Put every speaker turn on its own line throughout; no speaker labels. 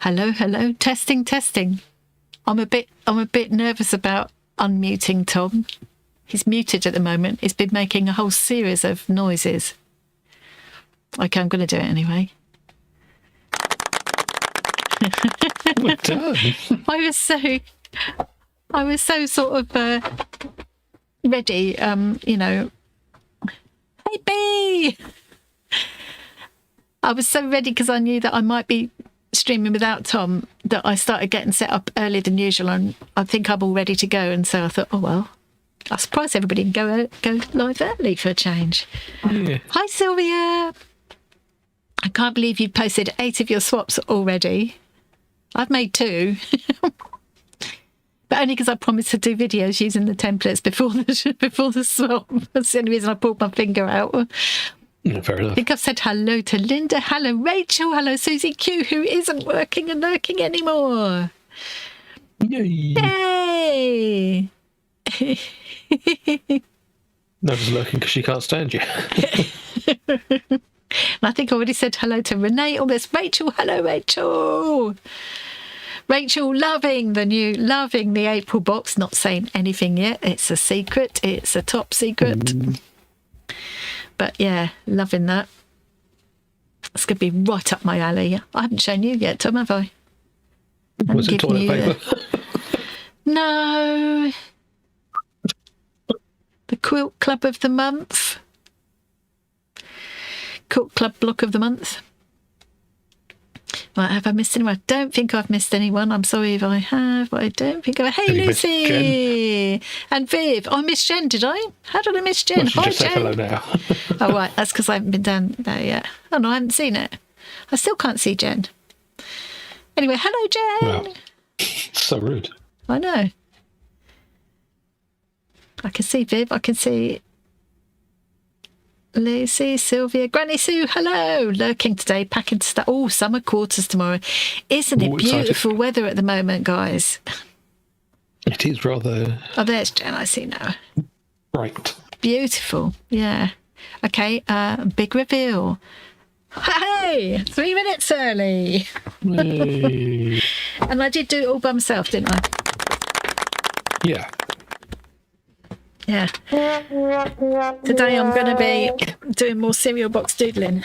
Hello, hello. Testing, testing. I'm a bit nervous about unmuting Tom. He's muted at the moment. He's been making a whole series of noises. Okay, I'm going to do it anyway.
We're done.
I was so sort of ready, you know. Hey, Bee! I was so ready because I knew that I might be streaming without Tom that I started getting set up earlier than usual, and I think I'm all ready to go. And so I thought, oh well, I'm surprised everybody can go live early for a change.
Yeah.
Hi, Sylvia. I can't believe you posted 8 of your swaps already. I've made 2. But only because I promised to do videos using the templates before the swap. That's the only reason I pulled my finger out.
Yeah, fair enough.
I think I've said hello to Linda, hello Rachel, hello Susie Q, who isn't working and lurking anymore.
Yay!
Yay!
Nobody's lurking because she can't stand you.
And I think I already said hello to Renee. Oh, there's Rachel. Hello, Rachel. Rachel loving the April box, not saying anything yet. It's a secret. It's a top secret. But yeah, loving that. It's going to be right up my alley. I haven't shown you yet, Tom, have I?
Was it toilet paper?
No. The Quilt Club of the Month. Quilt Club Block of the Month. Right, have I missed anyone? I don't think I've missed anyone. I'm sorry if I have, but I don't think I've... Hey, Lucy! And Viv. I missed Jen, did I? How did I miss Jen?
Well,
Hi,
just
Jen.
say hello now.
Oh, right. That's because I haven't been down there yet. Oh, no, I haven't seen it. I still can't see Jen. Anyway, hello, Jen.
Wow. So rude.
I know. I can see Viv. I can see Lucy, Sylvia, Granny Sue, hello. Lurking today, packing to start. Oh, summer quarters tomorrow. Isn't it beautiful weather at the moment, guys?
It is rather...
Oh, there's Jen, I see now.
Bright.
Beautiful, yeah. Okay, big reveal. Hey, 3 minutes early.
Hey.
And I did do it all by myself, didn't I?
Yeah.
Yeah. Today I'm going to be doing more cereal box doodling.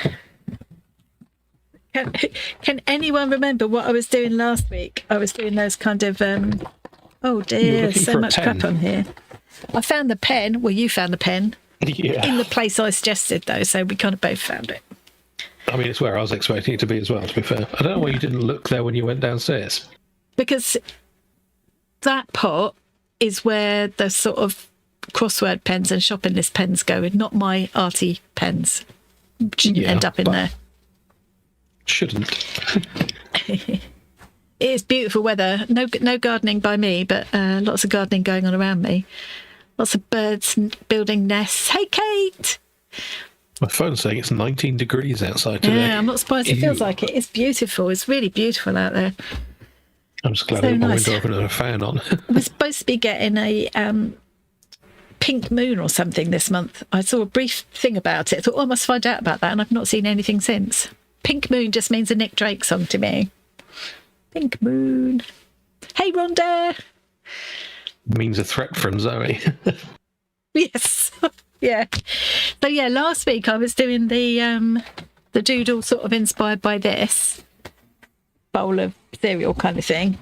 Can anyone remember what I was doing last week? I was doing those kind of... oh dear, so much crap on here. I found the pen. Well, you found the pen.
Yeah.
In the place I suggested, though, so we kind of both found it.
I mean, it's where I was expecting it to be as well, to be fair. I don't know why you didn't look there when you went downstairs.
Because that pot is where the sort of crossword pens and shopping list pens go, and not my arty pens. Shouldn't end up in there.
Shouldn't.
It is beautiful weather. No gardening by me, but lots of gardening going on around me. Lots of birds building nests. Hey, Kate!
My phone's saying it's 19 degrees outside today.
Yeah, I'm not surprised. It feels like it. It's beautiful. It's really beautiful out there.
I'm just glad
So
I got my
nice.
window open and a fan on.
We're supposed to be getting a pink moon or something this month. I saw a brief thing about it. I thought, oh, I must find out about that, and I've not seen anything since. Pink moon just means a Nick Drake song to me. Pink moon. Hey, Rhonda.
Means a threat from Zoe.
Yes. Yeah. So yeah, last week I was doing the doodle sort of inspired by this bowl of cereal kind of thing.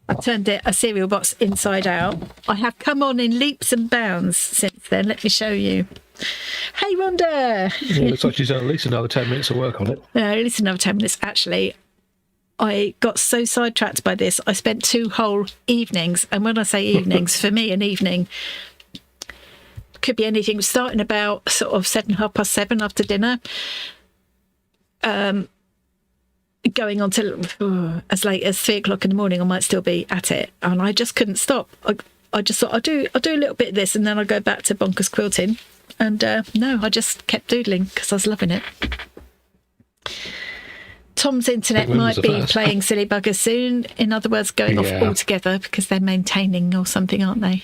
I've turned it a cereal box inside out. I have come on in leaps and bounds since then. Let me show you. Hey, Rhonda.
Yeah, it looks like she's done at least another 10 minutes of work on it.
At least another 10 minutes. Actually, I got so sidetracked by this. I spent 2 whole evenings. And when I say evenings, for me, an evening could be anything starting about sort of 7:30 after dinner. Going on till as late as 3 o'clock in the morning. I might still be at it, and I just couldn't stop. I just thought I'll do a little bit of this, and then I'll go back to Bonkers quilting. And no, I just kept doodling because I was loving it. Tom's internet might be playing silly buggers soon. In other words, going off altogether because they're maintaining or something, aren't they?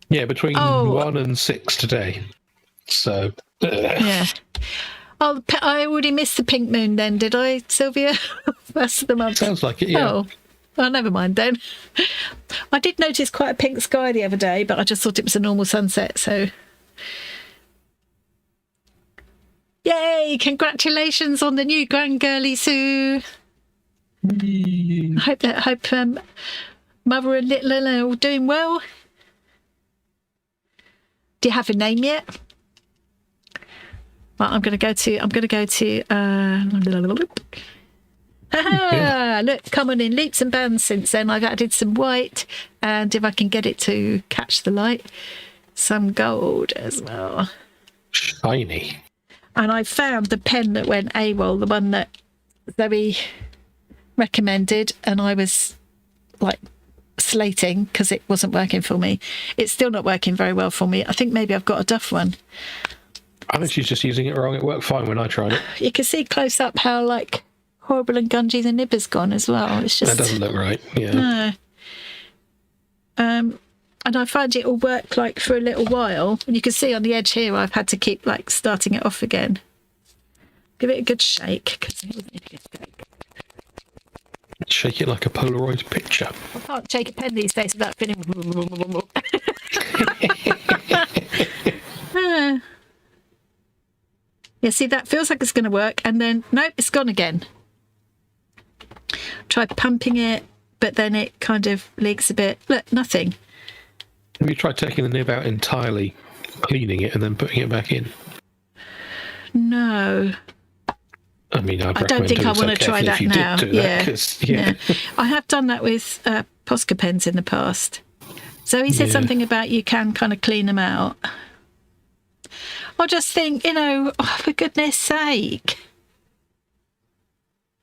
Yeah, between 1 and 6 today. So
yeah. Oh, I already missed the pink moon then, did I, Sylvia? First of the month.
Sounds like it, yeah.
Oh, well, never mind then. I did notice quite a pink sky the other day, but I just thought it was a normal sunset, so... Yay! Congratulations on the new grand girly, Sue. I hope Mother and Little are all doing well. Do you have a name yet? Well, I'm going to go to. Look, come on in leaps and bounds since then. I've added some white, and if I can get it to catch the light, some gold as well.
Shiny.
And I found the pen that went AWOL, the one that Zoe recommended, and I was like slating because it wasn't working for me. It's still not working very well for me. I think maybe I've got a duff one.
I think she's just using it wrong. It worked fine when I tried it.
You can see close up how like horrible and gungy the nib has gone as well. It's just
that doesn't look right. Yeah.
No. And I find it will work like for a little while. And you can see on the edge here, I've had to keep like starting it off again. Give it a good shake. 'Cause it wasn't a good shake.
Shake it like a Polaroid picture.
I can't shake a pen these days without feeling. Yeah, see, that feels like it's going to work, and then nope, it's gone again. Try pumping it, but then it kind of leaks a bit. Look, nothing.
Have you tried taking the nib out entirely, cleaning it, and then putting it back in?
No.
I mean,
I don't think I want to try that now. Yeah. I have done that with Posca pens in the past. Zoe said something about you can kind of clean them out. I just think, oh, for goodness sake.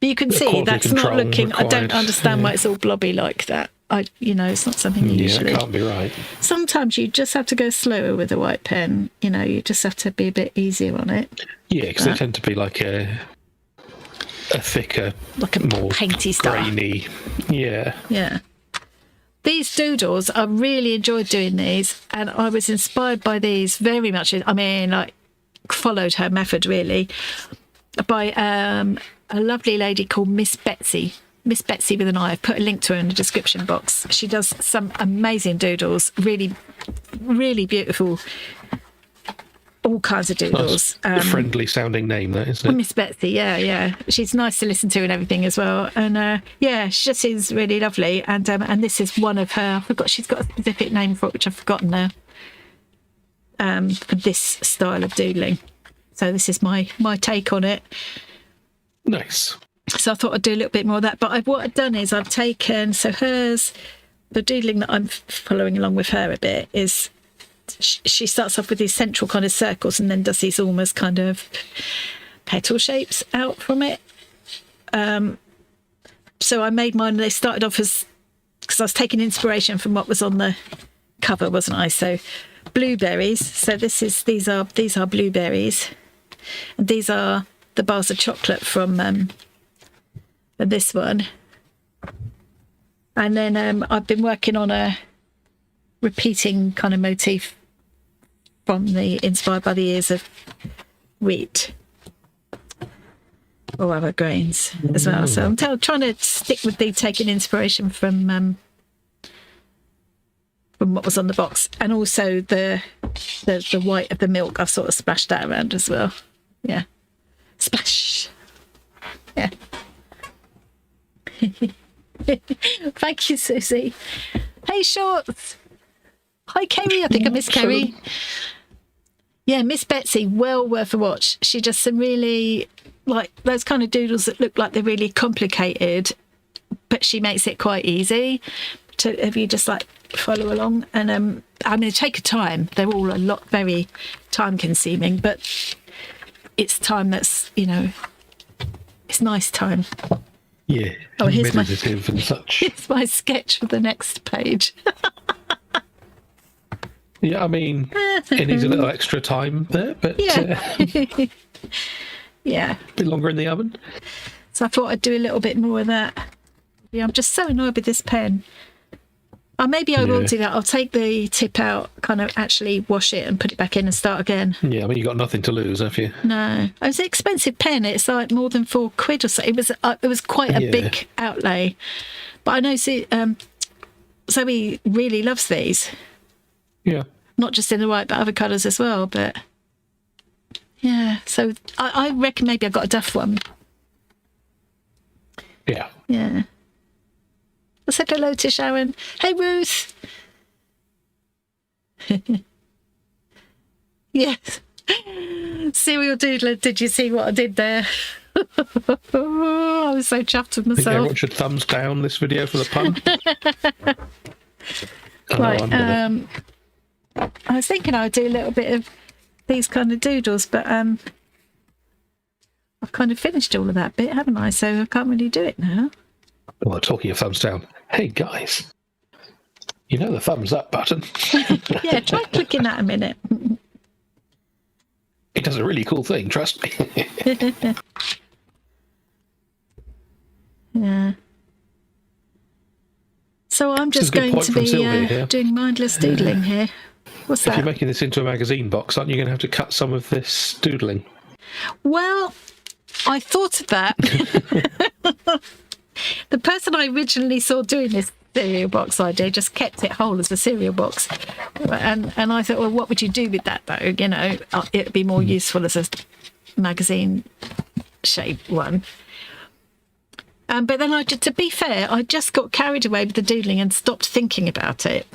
But you can see that's not looking. Required. I don't understand why it's all blobby like that. It's not something you usually.
Yeah, it can't be right.
Sometimes you just have to go slower with a white pen. You just have to be a bit easier on it.
Yeah, because they tend to be like a thicker,
like a more painty stuff.
Grainy. Yeah.
Yeah. These doodles, I really enjoyed doing these, and I was inspired by these very much. I mean, I followed her method really by a lovely lady called Miss Betsy with an I. I've put a link to her in the description box. She does some amazing doodles, really, really beautiful. All kinds of doodles.
A friendly sounding name, that isn't it?
Miss Betsy, yeah. She's nice to listen to and everything as well. And she just is really lovely. And this is one of her. I forgot, she's got a specific name for it, which I've forgotten now. For this style of doodling. So this is my take on it.
Nice.
So I thought I'd do a little bit more of that. But what I've done is I've taken, so hers, the doodling that I'm following along with her a bit is, she starts off with these central kind of circles and then does these almost kind of petal shapes out from it. So I made mine, they started off as, because I was taking inspiration from what was on the cover, wasn't I? So blueberries. So these are blueberries, and these are the bars of chocolate from this one. And then I've been working on a repeating kind of motif from the Inspired by the Ears of Wheat or other grains as well. So I'm trying to stick with the taking inspiration from what was on the box, and also the white of the milk. I've sort of splashed that around as well. Yeah, splash. Yeah. Thank you, Susie. Hey, Shorts. Hi, Kerry. I think I miss Kerry. Yeah, Miss Betsy, well worth a watch. She does some really, like, those kind of doodles that look like they're really complicated, but she makes it quite easy to, if you just, like, follow along. And, I mean, take a time. They're all very time-consuming, but it's time that's, it's nice time.
Yeah,
here's
meditative and such.
Here's my sketch for the next page.
Yeah, I mean, it needs a little extra time there, but
yeah,
a bit longer in the oven.
So I thought I'd do a little bit more of that. Yeah, I'm just so annoyed with this pen. Maybe I will
Yeah.
do that. I'll take the tip out, kind of actually wash it and put it back in and start again.
Yeah, I mean, you've got nothing to lose, have you?
No, it was an expensive pen. It's like more than £4 or so. It was quite a
Yeah.
big outlay. But I know Zoe really loves these.
Yeah.
Not just in the white, but other colours as well. But yeah, so I reckon maybe I've got a Duff one.
Yeah.
Yeah. I said hello to Sharon. Hey, Ruth. Yes. Serial Doodler, did you see what I did there? I was so chuffed with
I think
myself.
everyone should thumbs down this video for the pun.
Right.
I'm gonna-
I was thinking I'd do a little bit of these kind of doodles, but I've kind of finished all of that bit, haven't I? So I can't really do it now.
Well, talking of thumbs down. Hey, guys. You know the thumbs up button?
Yeah, try clicking that a minute.
It does a really cool thing, trust me.
Yeah. So I'm
This is
just
a good
going
point
to
from
be
Sylvia here.
doing mindless doodling here. What's
If you're
that?
making this into a magazine box, aren't you going to have to cut some of this doodling?
Well, I thought of that. The person I originally saw doing this cereal box idea just kept it whole as a cereal box. And I thought, well, what would you do with that, though? You know, it'd be more useful as a magazine shaped one. But then, to be fair, I just got carried away with the doodling and stopped thinking about it.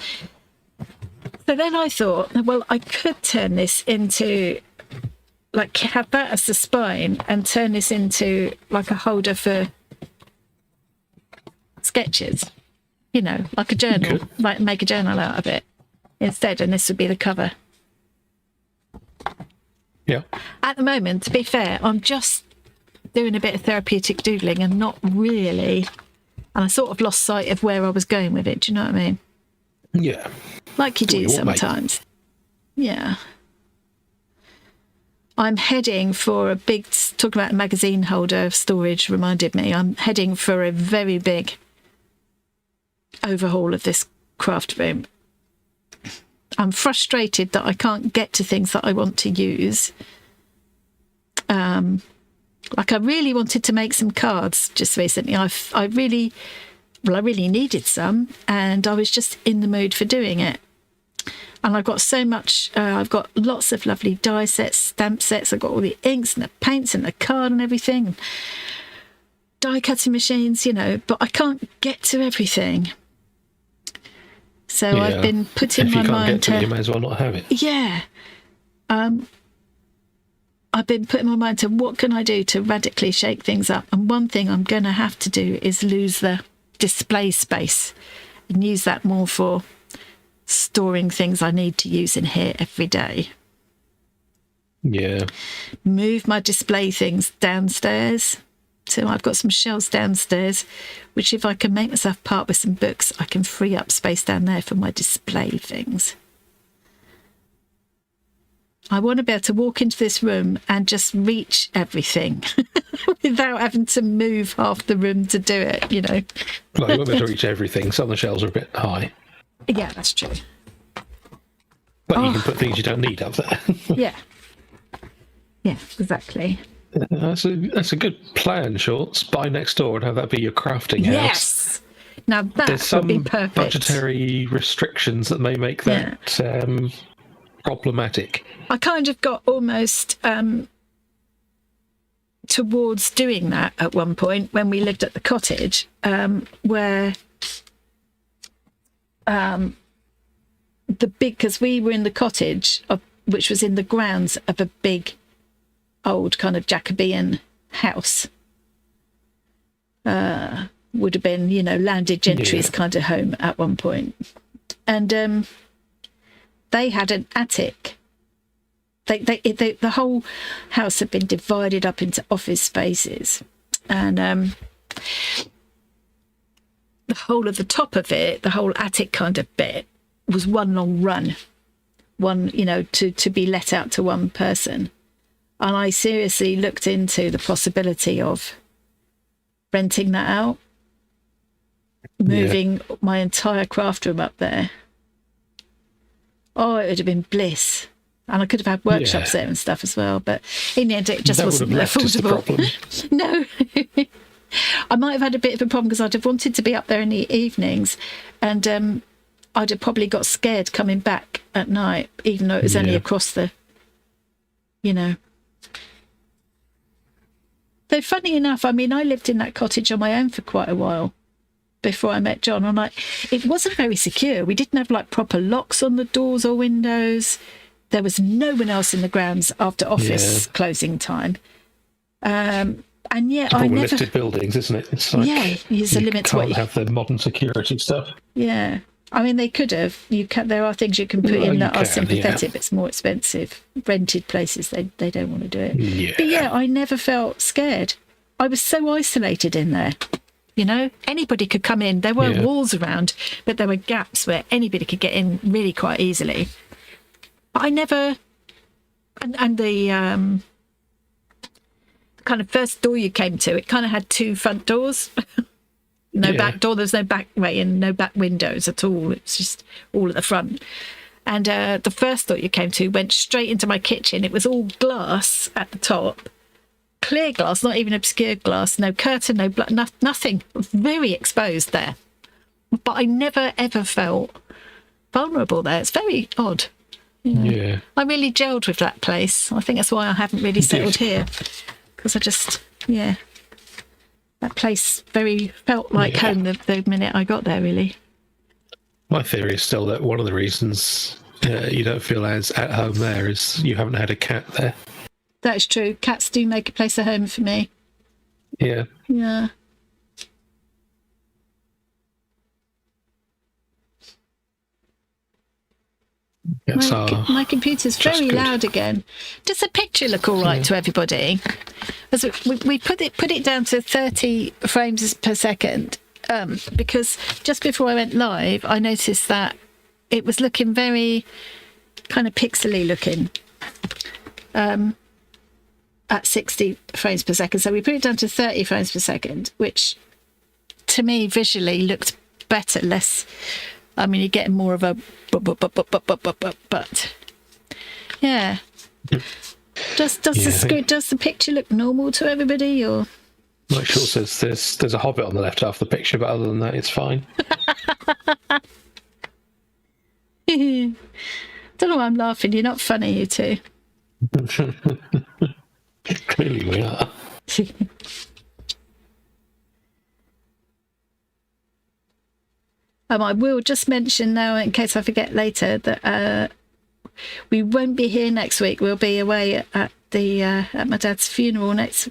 So then I thought, well, I could turn this into, like, have that as the spine and turn this into, like, a holder for sketches. You know, like a journal, like make a journal out of it instead, and this would be the cover.
Yeah.
At the moment, to be fair, I'm just doing a bit of therapeutic doodling and not really, and I sort of lost sight of where I was going with it. Do you know what I mean?
Yeah.
Like you do
you want, mate.
sometimes. Yeah. I'm heading for a big, talking about a magazine holder storage reminded me, I'm heading for a very big overhaul of this craft room. I'm frustrated that I can't get to things that I want to use. Like I really wanted to make some cards just recently. I really needed some, and I was just in the mood for doing it. And I've got so much, I've got lots of lovely die sets, stamp sets, I've got all the inks and the paints and the card and everything. Die cutting machines, you know, but I can't get to everything. So
Yeah.
I've been putting
If
my
you can't
mind
get to
to...
it, you may as well not have it.
Yeah. I've been putting my mind to what can I do to radically shake things up. And one thing I'm going to have to do is lose the display space and use that more for storing things I need to use in here every day.
Yeah.
Move my display things downstairs. So I've got some shelves downstairs, which if I can make myself part with some books, I can free up space down there for my display things. I want to be able to walk into this room and just reach everything without having to move half the room to do it, you know.
Well, you won't be able to reach everything. Some of the shelves are a bit high.
Yeah, that's true.
But you can put things you don't need up there.
Yeah. Yeah, exactly.
That's a good plan, Shorts. Buy next door and have that be your crafting house.
Yes. Now that
There's
would
some
be perfect.
budgetary restrictions that may make that problematic.
I kind of got almost towards doing that at one point when we lived at the cottage, where because we were in the cottage, which was in the grounds of a big old kind of Jacobean house. Would have been, you know, landed gentry's kind of home at one point. And they had an attic. The whole house had been divided up into office spaces. And the whole of the top of it, the whole attic kind of bit, was one long run. One, you know, to be let out to one person. And I seriously looked into the possibility of renting that out. moving my entire craft room up there. Oh, it would have been bliss. And I could have had workshops there and stuff as well. But in the end, it just wasn't affordable. No. I might have had a bit of a problem because I'd have wanted to be up there in the evenings, and I'd have probably got scared coming back at night, even though it was only across the, Though funny enough, I mean, I lived in that cottage on my own for quite a while before I met John. I'm like, it wasn't very secure. We didn't have like proper locks on the doors or windows. There was no one else in the grounds after office closing time. And yet I never...
listed buildings, isn't it? It's like,
there's a limit to what you...
can't have the modern security stuff.
Yeah. I mean, they could have. There are things you can put in that are sympathetic, but it's more expensive. Rented places, they don't want to do it.
Yeah.
But yeah, I never felt scared. I was so isolated in there. Anybody could come in. There weren't walls around, but there were gaps where anybody could get in really quite easily. But I never... And the kind of first door you came to, it kind of had two front doors. Back door, there's no back way and no back windows at all. It's just all at the front. And the first door you came to went straight into my kitchen. It was all glass at the top. Clear glass, not even obscured glass. No curtain, no nothing. Very exposed there. But I never, ever felt vulnerable there. It's very odd.
Yeah.
I really gelled with that place. I think that's why I haven't really settled here. Because I just, that place very felt like home the minute I got there, really.
My theory is still that one of the reasons you don't feel as at home there is you haven't had a cat there.
That is true. Cats do make a place a home for me.
Yeah.
Yeah. My computer's very loud again. Does the picture look all right to everybody? As we put it down to 30 frames per second because just before I went live, I noticed that it was looking very kind of pixely looking at 60 frames per second. So we put it down to 30 frames per second, which to me visually looked better, less... I mean, you're getting more of a but yeah. Does the picture look normal to everybody, or?
Like Shaw says, there's a hobbit on the left half of the picture, but other than that, it's fine.
Don't know why I'm laughing. You're not funny, you two.
Clearly, we are.
I will just mention now, in case I forget later, that we won't be here next week. We'll be away at my dad's funeral next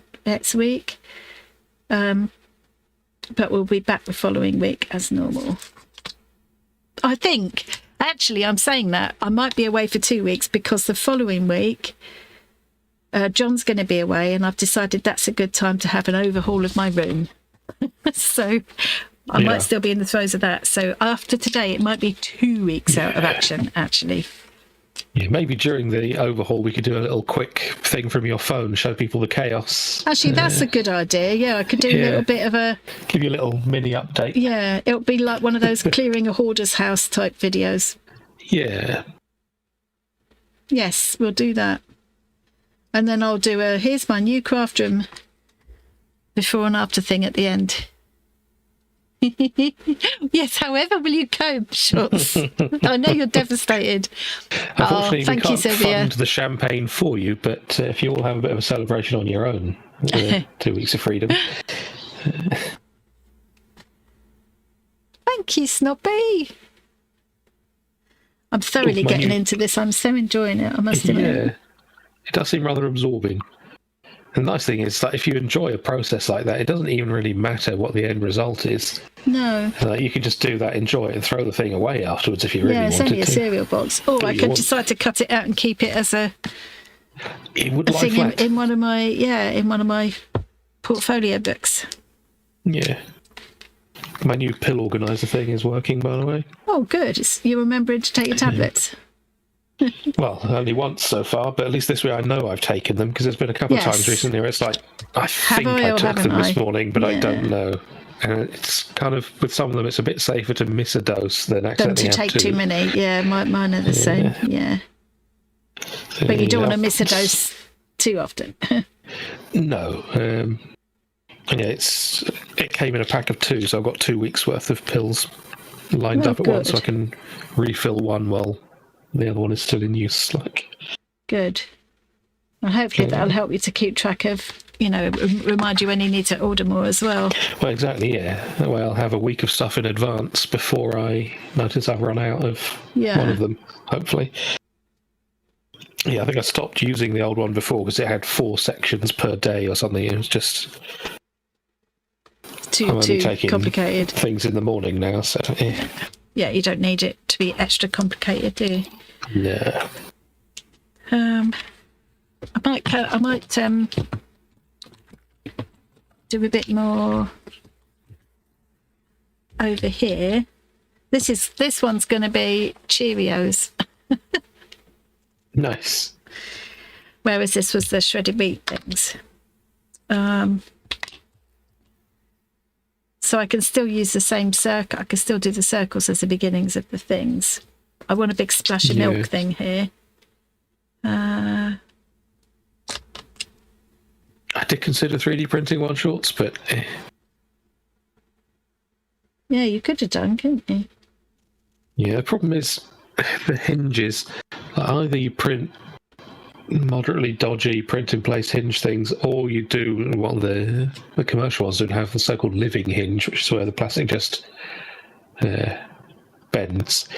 week, but we'll be back the following week as normal. I think, actually, I'm saying that I might be away for 2 weeks because the following week John's going to be away, and I've decided that's a good time to have an overhaul of my room. So I might still be in the throes of that. So after today, it might be 2 weeks out of action, actually.
Yeah, maybe during the overhaul, we could do a little quick thing from your phone, show people the chaos.
Actually, that's a good idea. Yeah, I could do a little bit of a...
Give you a little mini update.
Yeah, it'll be like one of those clearing a hoarder's house type videos.
Yeah.
Yes, we'll do that. And then I'll do a, here's my new craft room before and after thing at the end. Yes, however will you cope, Schultz? I know you're devastated.
Unfortunately,
thank
we
you,
can't
Sylvia.
fund the champagne for you, but if you all have a bit of a celebration on your own, 2 weeks of freedom.
Thank you, Snoppy. I'm thoroughly getting into this. I'm so enjoying it, I must admit.
Yeah, it does seem rather absorbing. And the nice thing is that if you enjoy a process like that, it doesn't even really matter what the end result is.
No.
You can just do that, enjoy it, and throw the thing away afterwards if you really wanted to.
Yeah, it's only a cereal box. Or I could decide to cut it out and keep it as a thing in one of my portfolio books.
Yeah. My new pill organizer thing is working, by the way.
Oh, good. You're remembering to take your tablets.
Well, only once so far, but at least this way I know I've taken them, because there's been a couple of times recently where it's like, I think I took them this morning, but I don't know. And it's kind of, with some of them, it's a bit safer to miss a dose than
Than
accidentally
to
have
take too many. Yeah, mine are the same. Yeah. But you don't want to miss a dose too often.
No. Yeah, it came in a pack of 2, so I've got 2 weeks worth of pills lined up at once, so I can refill one while the other one is still in use.
Good. And hopefully that'll help you to keep track of, remind you when you need to order more as well.
Well, exactly, yeah. That way I'll have a week of stuff in advance before I notice I've run out of one of them, hopefully. Yeah, I think I stopped using the old one before because it had 4 sections per day or something. It was just
too complicated.
Things in the morning now, so yeah.
Yeah, you don't need it to be extra complicated, do you?
No.
I might do a bit more over here. This one's going to be Cheerios.
Nice.
Whereas this was the shredded wheat things. So I can still use the same circle. I can still do the circles as the beginnings of the things. I want a big splash of milk thing here.
I did consider 3D printing one shorts, but
yeah, you could have done, couldn't you?
Yeah, the problem is the hinges. Either you print moderately dodgy print-in-place hinge things, or you do the commercial ones don't have the so-called living hinge, which is where the plastic just bends.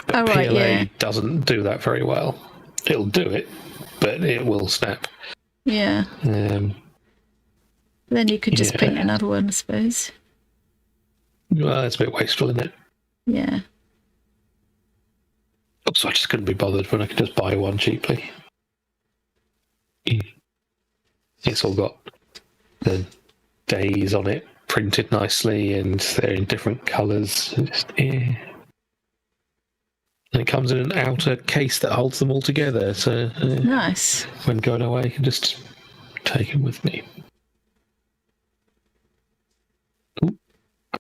But PLA doesn't do that very well. It'll do it, but it will snap.
Yeah. Then you could just print another one, I suppose.
Well, it's a bit wasteful, isn't it?
Yeah.
So I just couldn't be bothered when I could just buy one cheaply. It's all got the days on it printed nicely, and they're in different colours. And it comes in an outer case that holds them all together. So
nice.
When going away, I can just take them with me. Ooh,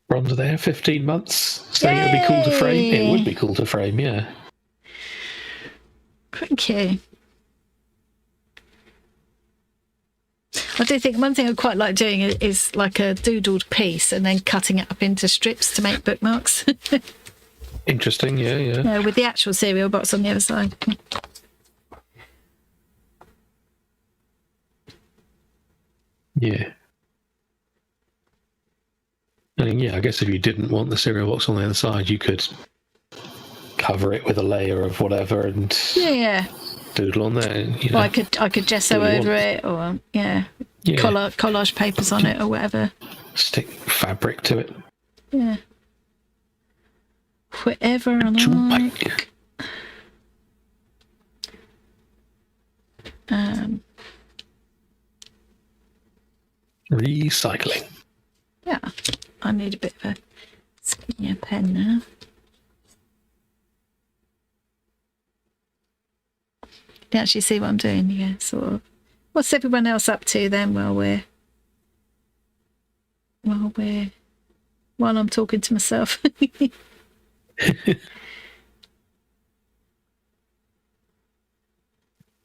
bronze there, 15 months. Saying it would be cool to frame. It would be cool to frame, yeah.
Thank you. I do think one thing I quite like doing is like a doodled piece and then cutting it up into strips to make bookmarks.
Interesting, yeah.
With the actual cereal box on the other side.
Yeah. And I guess if you didn't want the cereal box on the other side, you could cover it with a layer of whatever and doodle on there.
Or I could gesso over it, or collage papers on it or whatever.
Stick fabric to it.
Yeah. Whatever I like.
Recycling.
Yeah. I need a bit of a skinnier pen now. You can actually see what I'm doing, yeah, sort of. What's everyone else up to then while I'm talking to myself?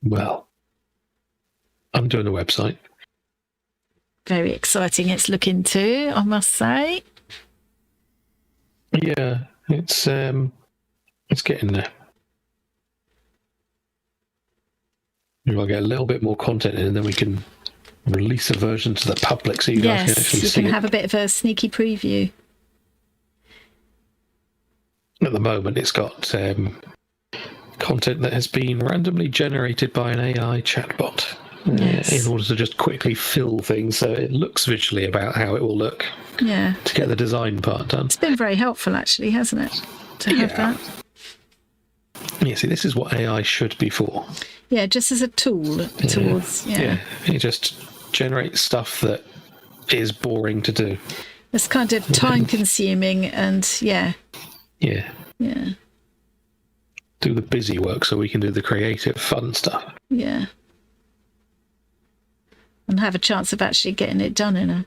Well, I'm doing a website.
Very exciting it's looking to, I must say.
Yeah, it's getting there. I'll get a little bit more content in, and then we can release a version to the public so you guys can actually see it.
Yes, you can have a bit of a sneaky preview.
At the moment, it's got content that has been randomly generated by an AI chatbot in order to just quickly fill things so it looks visually about how it will look.
Yeah.
To get the design part done.
It's been very helpful, actually, hasn't it? To have that.
Yeah, see, this is what AI should be for.
Yeah, just as a tool towards...
Yeah, it just generates stuff that is boring to do.
It's kind of time-consuming and,
Yeah.
Yeah.
Do the busy work so we can do the creative, fun stuff.
Yeah. And have a chance of actually getting it done in a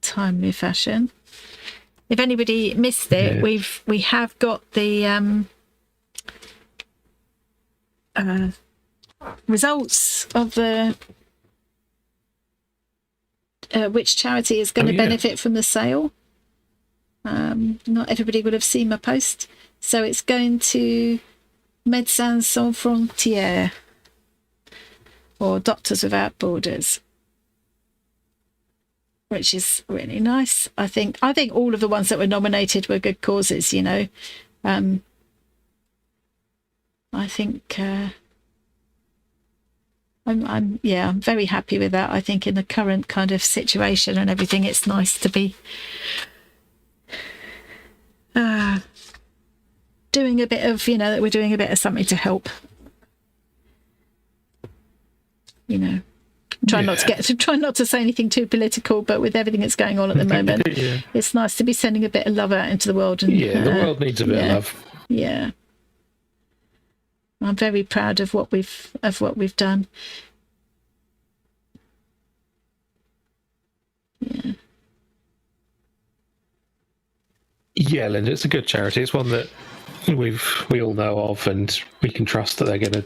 timely fashion. if anybody missed it, we have got the results of the which charity is going to benefit from the sale. Not everybody would have seen my post, so it's going to Médecins Sans Frontières, or Doctors Without Borders, which is really nice. I think all of the ones that were nominated were good causes, you know. I think I'm very happy with that. I think in the current kind of situation and everything, it's nice to be doing a bit of, you know, that we're doing a bit of something to help, you know. Try not to say anything too political, but with everything that's going on at the moment, it's nice to be sending a bit of love out into the world. And
the world needs a bit of love.
Yeah, I'm very proud of what we've done. Yeah.
Yeah, Linda, it's a good charity. It's one that we all know of, and we can trust that they're going to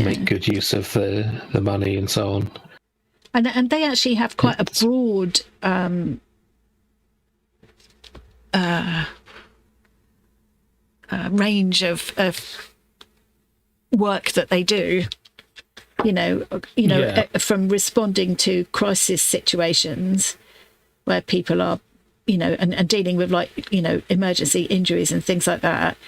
make good use of the money and so on.
And they actually have quite a broad range of work that they do. You know, from responding to crisis situations where people are, you know, and dealing with, like, you know, emergency injuries and things like that,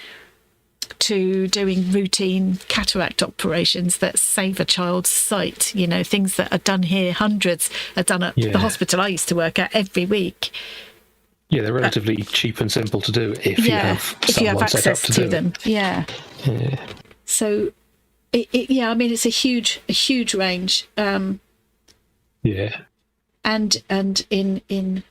to doing routine cataract operations that save a child's sight, you know, things that are done here, hundreds are done at the hospital I used to work at every week.
Yeah, they're relatively cheap and simple to do if you have
access to them. Yeah. So, I mean, it's a huge range. And in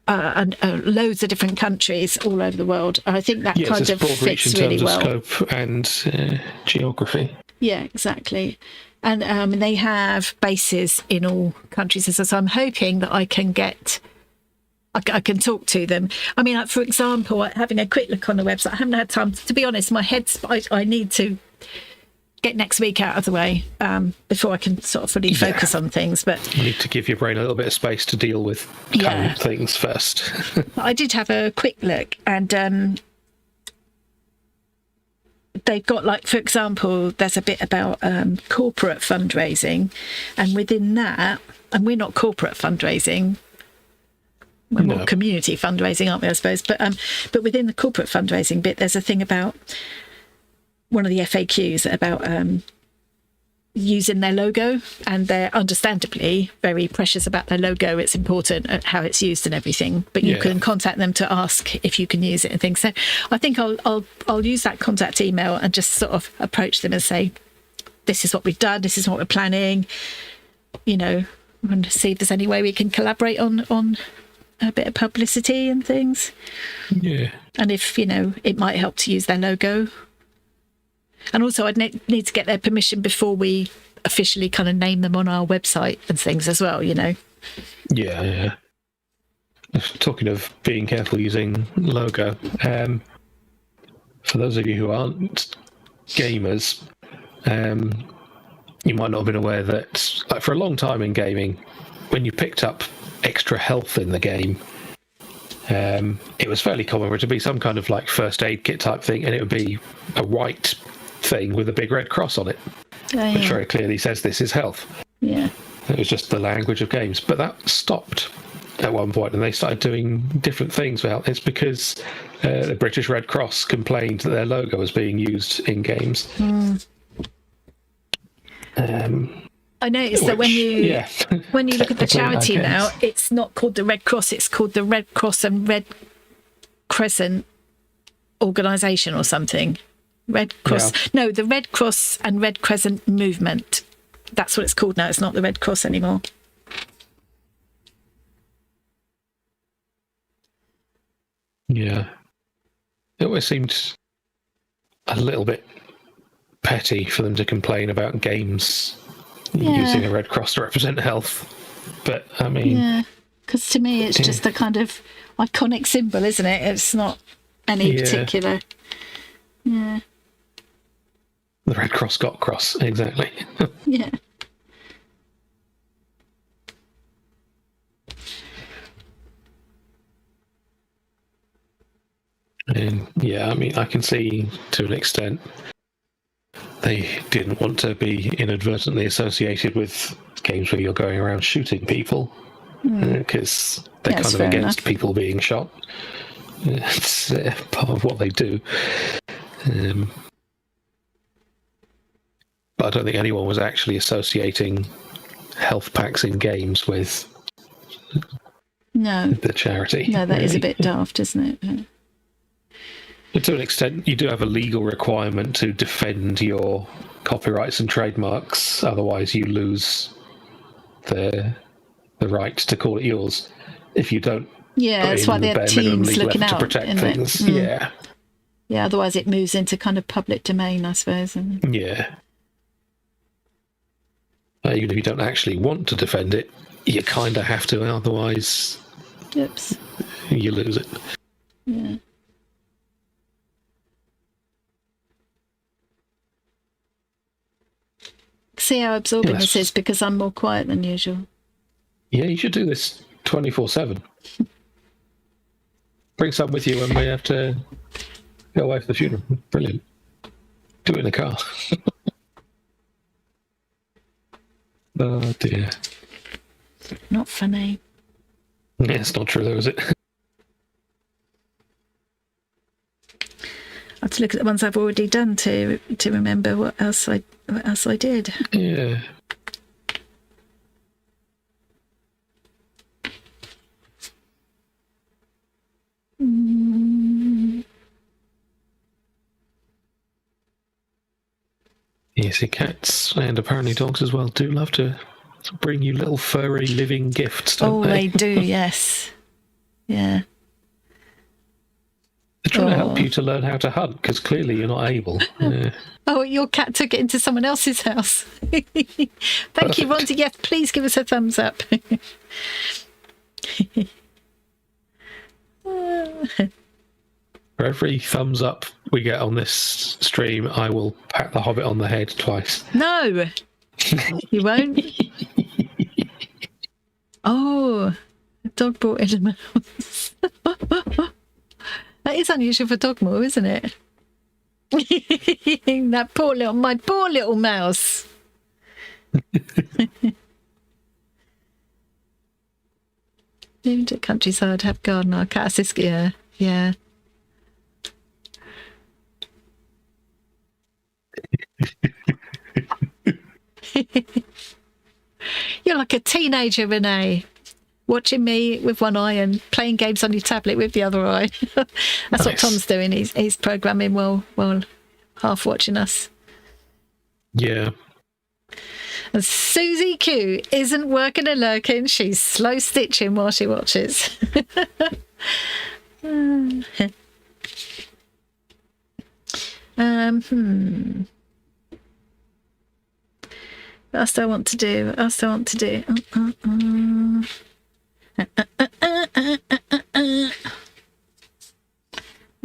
loads of different countries all over the world. I think that kind of fits really well.
Of scope and geography.
Yeah, exactly. And they have bases in all countries, so I'm hoping that I can can talk to them. I mean, for example, having a quick look on the website, I haven't had time to be honest. I need to get next week out of the way before I can sort of fully focus on things. But
you need to give your brain a little bit of space to deal with current things first.
I did have a quick look, and they've got, like, for example, there's a bit about corporate fundraising, and within that, and we're not corporate fundraising, we're more community fundraising, aren't we, I suppose, but within the corporate fundraising bit, there's a thing about one of the FAQs about using their logo, and they're understandably very precious about their logo. It's important at how it's used and everything, but you can contact them to ask if you can use it and things. So I think I'll use that contact email and just sort of approach them and say, this is what we've done, this is what we're planning, you know, and see if there's any way we can collaborate on a bit of publicity and things.
Yeah.
And if, you know, it might help to use their logo. And also I'd need to get their permission before we officially kind of name them on our website and things as well, you know.
Yeah. Talking of being careful using logo, for those of you who aren't gamers, you might not have been aware that, like, for a long time in gaming, when you picked up extra health in the game, it was fairly common for it to be some kind of like first aid kit type thing, and it would be a white thing with a big red cross on it, which very clearly says this is health.
Yeah.
It was just the language of games, but that stopped at one point, and they started doing different things with health. It's because the British Red Cross complained that their logo was being used in games.
I noticed that when you look at the charity now, it's not called the Red Cross, it's called the Red Cross and Red Crescent organisation or something. Red Cross. No, the Red Cross and Red Crescent movement. That's what it's called now. It's not the Red Cross anymore.
Yeah. It always seemed a little bit petty for them to complain about games using a Red Cross to represent health. But, I mean...
Yeah. Because to me, it's just a kind of iconic symbol, isn't it? It's not any particular. Yeah.
The red cross got cross, exactly.
Yeah.
And yeah, I mean, I can see to an extent they didn't want to be inadvertently associated with games where you're going around shooting people, because they're kind of against people being shot. It's part of what they do. But I don't think anyone was actually associating health packs in games with the charity.
No, that is a bit daft, isn't it?
But to an extent, you do have a legal requirement to defend your copyrights and trademarks. Otherwise, you lose the right to call it yours. If you don't,
that's why they have teams looking out
to protect things. Yeah,
otherwise it moves into kind of public domain, I suppose.
Yeah. Even if you don't actually want to defend it, you kind of have to. Otherwise, you lose it.
Yeah. See how absorbing this is, because I'm more quiet than usual.
Yeah, you should do this 24/7. Bring some with you when we have to go away for the funeral. Brilliant. Do it in a car. Oh dear.
Not funny.
Yeah, it's not true though, is it?
I have to look at the ones I've already done to remember what else I did.
Yeah. You see, cats and apparently dogs as well do love to bring you little furry living gifts, don't they?
They do, yes. Yeah.
They're trying to help you to learn how to hunt, because clearly you're not able. Yeah.
Oh, your cat took it into someone else's house. Thank you, Ronda. Yes, please give us a thumbs up.
For every thumbs up we get on this stream, I will pat the Hobbit on the head twice.
No, you won't. Oh, a dog brought in a mouse. That is unusual for Dogmore, isn't it? My poor little mouse. Moved to countryside, have garden, our cat Siska. Yeah. You're like a teenager, Renee, watching me with one eye and playing games on your tablet with the other eye. That's what Tom's doing. He's programming while half watching us.
Yeah.
And Susie Q isn't working and lurking. She's slow stitching while she watches. What else do I want to do? I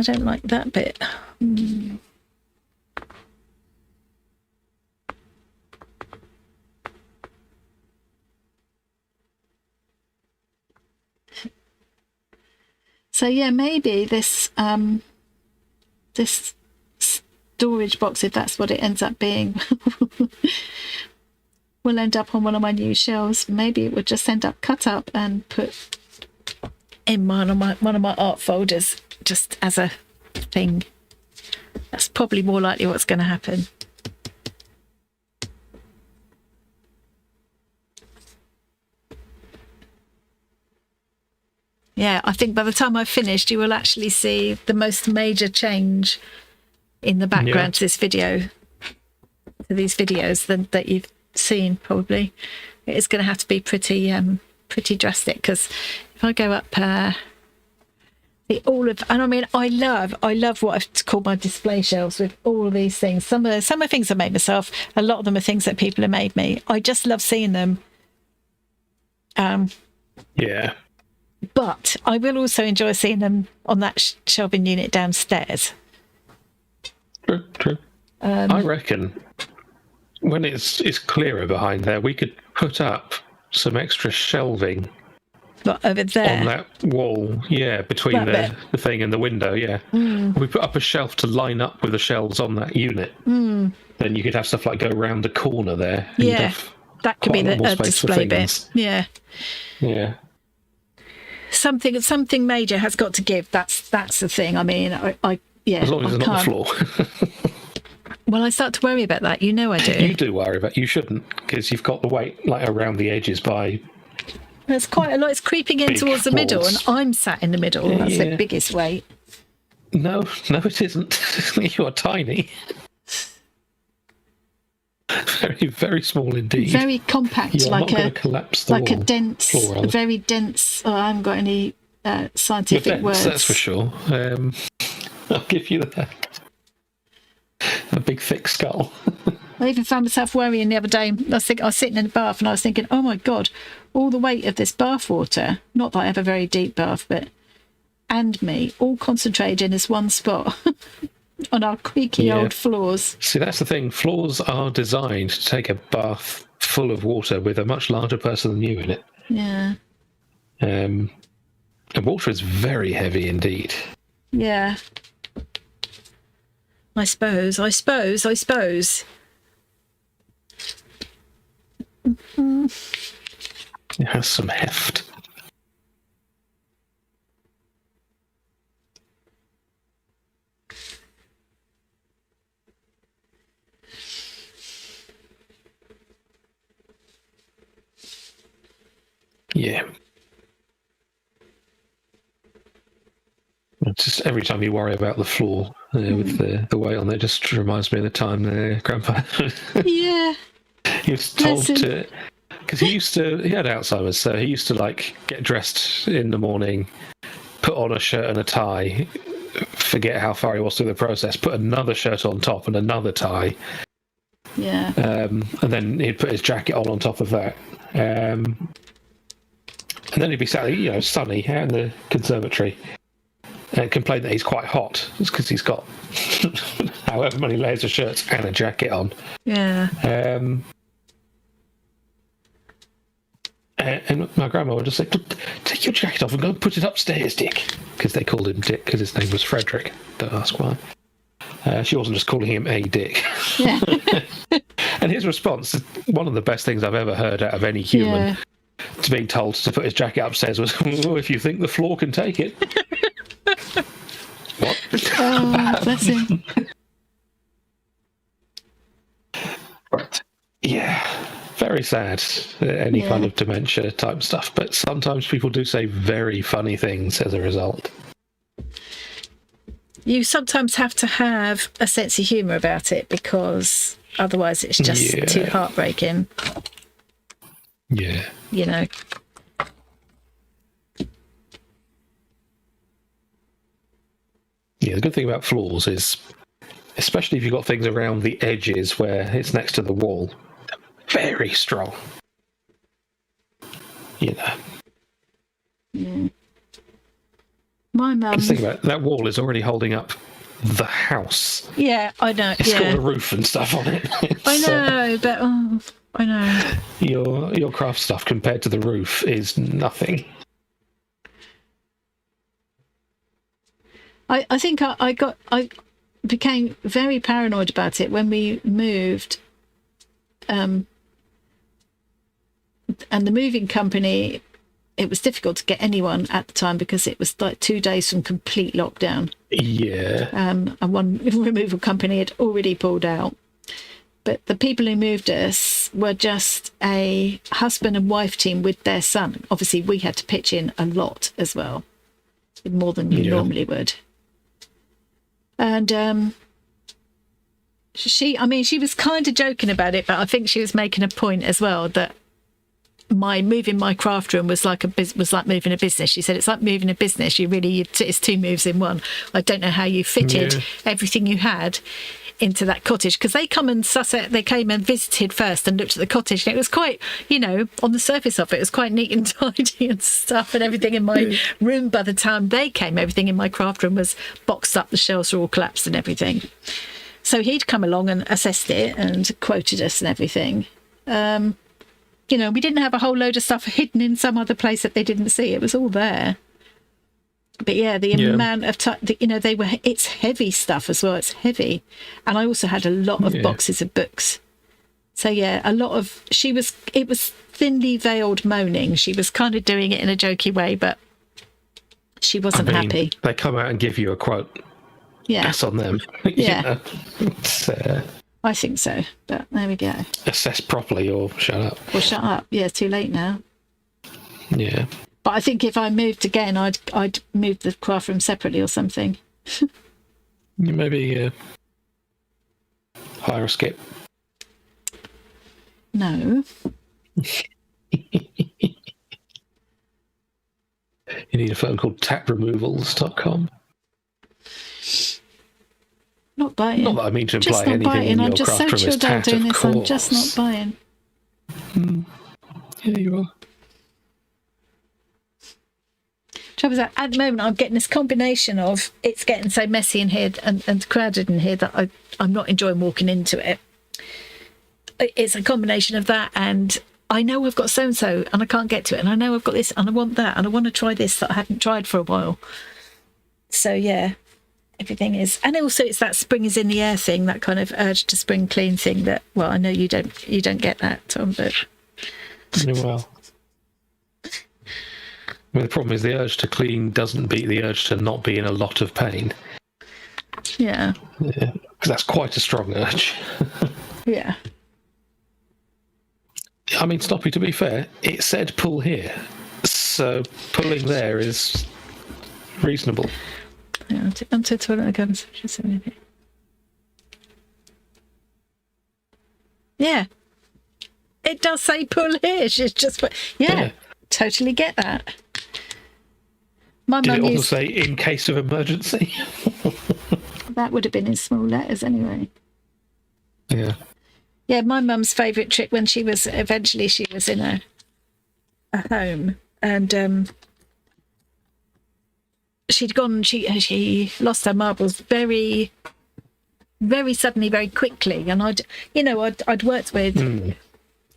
don't like that bit. So yeah, maybe this this storage box, if that's what it ends up being, will end up on one of my new shelves. Maybe it would just end up cut up and put in one of my art folders, just as a thing. That's probably more likely what's going to happen. Yeah, I think by the time I've finished, you will actually see the most major change in the background to this video, to these videos that you've seen. Probably it's going to have to be pretty drastic, because if I go up and I mean, I love what I've called my display shelves with all of these things. Some are things I made myself. A lot of them are things that people have made me. I just love seeing them. But I will also enjoy seeing them on that shelving unit downstairs.
True. I reckon when it's clearer behind there, we could put up some extra shelving.
But over there?
On that wall, between the thing and the window, We put up a shelf to line up with the shelves on that unit. Then you could have stuff like go around the corner there.
Yeah, that could be the display bit. Yeah. Something major has got to give. That's the thing. I mean,
as long as it's not the floor.
Well, I start to worry about that. You know I do.
You do worry about it. You shouldn't, because you've got the weight like around the edges by...
There's quite a lot. It's creeping in towards the middle, and I'm sat in the middle. That's the biggest weight.
No, it isn't. You are tiny. Very, very small indeed.
Very compact,
You're not going to collapse the wall.
A dense,
floor,
very dense. Oh, I haven't got any scientific words.
That's for sure. I'll give you that. A big thick skull.
I even found myself worrying the other day. I was sitting in the bath and I was thinking, oh my God, all the weight of this bath water, not that I have a very deep bath, and me, all concentrated in this one spot on our creaky old floors.
See, that's the thing. Floors are designed to take a bath full of water with a much larger person than you in it.
Yeah.
And water is very heavy indeed.
Yeah. I suppose.
It has some heft. Yeah. It's just every time you worry about the floor with the weight on it, just reminds me of the time Grandpa.
Yeah.
He was told to, because he had Alzheimer's, so he used to like get dressed in the morning, put on a shirt and a tie, forget how far he was through the process, put another shirt on top and another tie.
Yeah.
And then he'd put his jacket on top of that. And then he'd be sat there, sunny out in the conservatory, and complain that he's quite hot. It's because he's got however many layers of shirts and a jacket on.
Yeah.
And my grandma would just say, take your jacket off and go and put it upstairs, Dick. Because they called him Dick because his name was Frederick. Don't ask why. She wasn't just calling him a Dick.
Yeah.
And his response, one of the best things I've ever heard out of any human, to being told to put his jacket upstairs was, well, if you think the floor can take it. What?
Oh, bless him.
Right. Yeah. Very sad, any kind of dementia type stuff. But sometimes people do say very funny things as a result. You
sometimes have to have a sense of humour about it, because otherwise it's just too heartbreaking.
Yeah.
Yeah,
the good thing about floors is, especially if you've got things around the edges where it's next to the wall, very strong.
Yeah. My mum.
Just think about it, that wall is already holding up the house.
Yeah, I know.
It's got a roof and stuff on it.
I know, but I know.
Your craft stuff compared to the roof is nothing.
I think I became very paranoid about it when we moved, and the moving company, it was difficult to get anyone at the time because it was like 2 days from complete lockdown.
Yeah.
And one removal company had already pulled out. But the people who moved us were just a husband and wife team with their son. Obviously, we had to pitch in a lot as well, more than you normally would. And she was kind of joking about it, but I think she was making a point as well that moving my craft room was like moving a business. She said it's like moving a business. It's 2 moves in one. I don't know how you fitted everything you had into that cottage, because they come and they came and visited first and looked at the cottage, and it was quite, you know, on the surface of it, it was quite neat and tidy and stuff, and everything in my room by the time they came, everything in my craft room was boxed up, the shelves were all collapsed and everything. So he'd come along and assessed it and quoted us and everything. You know, we didn't have a whole load of stuff hidden in some other place that they didn't see. It was all there. But yeah, the amount of time, you know, it's heavy stuff as well. It's heavy. And I also had a lot of boxes of books. So yeah, it was thinly veiled moaning. She was kind of doing it in a jokey way, but she wasn't happy.
They come out and give you a quote.
Yeah.
That's on them.
Yeah.
It's,
I think so, but there we go.
Assess properly or shut up.
Or shut up. Yeah, it's too late now.
Yeah.
But I think if I moved again, I'd move the craft room separately or something.
Maybe hire a skip.
No.
You need a phone called tapremovals.com.
Not buying.
Not that I mean to imply
just not
anything
buying.
in your
I'm just
craft
so
room is
chilled out
tat,
doing
of
this.
course.
I'm just not buying.
Yeah, you are.
Trouble is that at the moment I'm getting this combination of it's getting so messy in here and crowded in here that I'm not enjoying walking into it. It's a combination of that, and I know I've got so and so and I can't get to it, and I know I've got this and I want that and I want to try this that I hadn't tried for a while. So yeah, everything is, and also it's that spring is in the air thing, that kind of urge to spring clean thing that, well, I know you don't get that, Tom, but
well, the problem is the urge to clean doesn't beat the urge to not be in a lot of pain.
Yeah,
because that's quite a strong urge.
Yeah.
I mean, Snoppy, to be fair, it said pull here, so pulling there is reasonable.
Yeah, I'm to toilet again. Yeah, it does say pull here. She's just yeah. Totally get that. My
Did
mum
it also
used,
say in case of emergency?
that would have been in small letters anyway.
Yeah.
Yeah, my mum's favourite trick when she was in a home, and she lost her marbles very, very suddenly, very quickly, and I'd worked with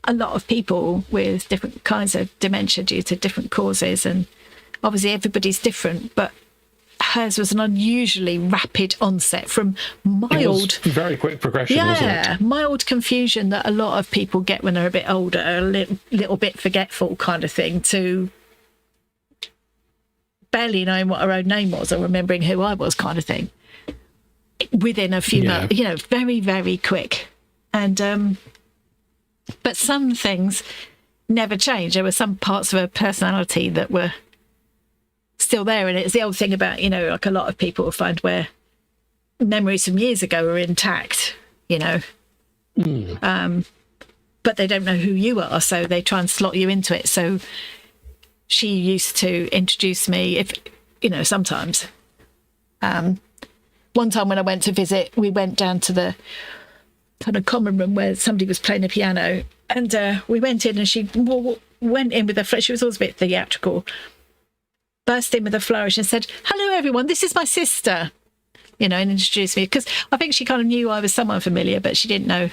a lot of people with different kinds of dementia due to different causes, and obviously everybody's different, but hers was an unusually rapid onset from mild,
very quick progression, wasn't it?
Mild confusion that a lot of people get when they're a bit older, a little bit forgetful kind of thing, to barely knowing what her own name was or remembering who I was kind of thing within a few months, very, very quick. And but some things never changed. There were some parts of her personality that were still there, and it's the old thing about, like a lot of people will find where memories from years ago are intact, but they don't know who you are, so they try and slot you into it. So she used to introduce me, sometimes. One time when I went to visit, we went down to the kind of common room where somebody was playing a piano, and we went in, and she went in with she was always a bit theatrical, burst in with a flourish and said, "Hello everyone, this is my sister," and introduced me, because I think she kind of knew I was someone familiar, but she didn't know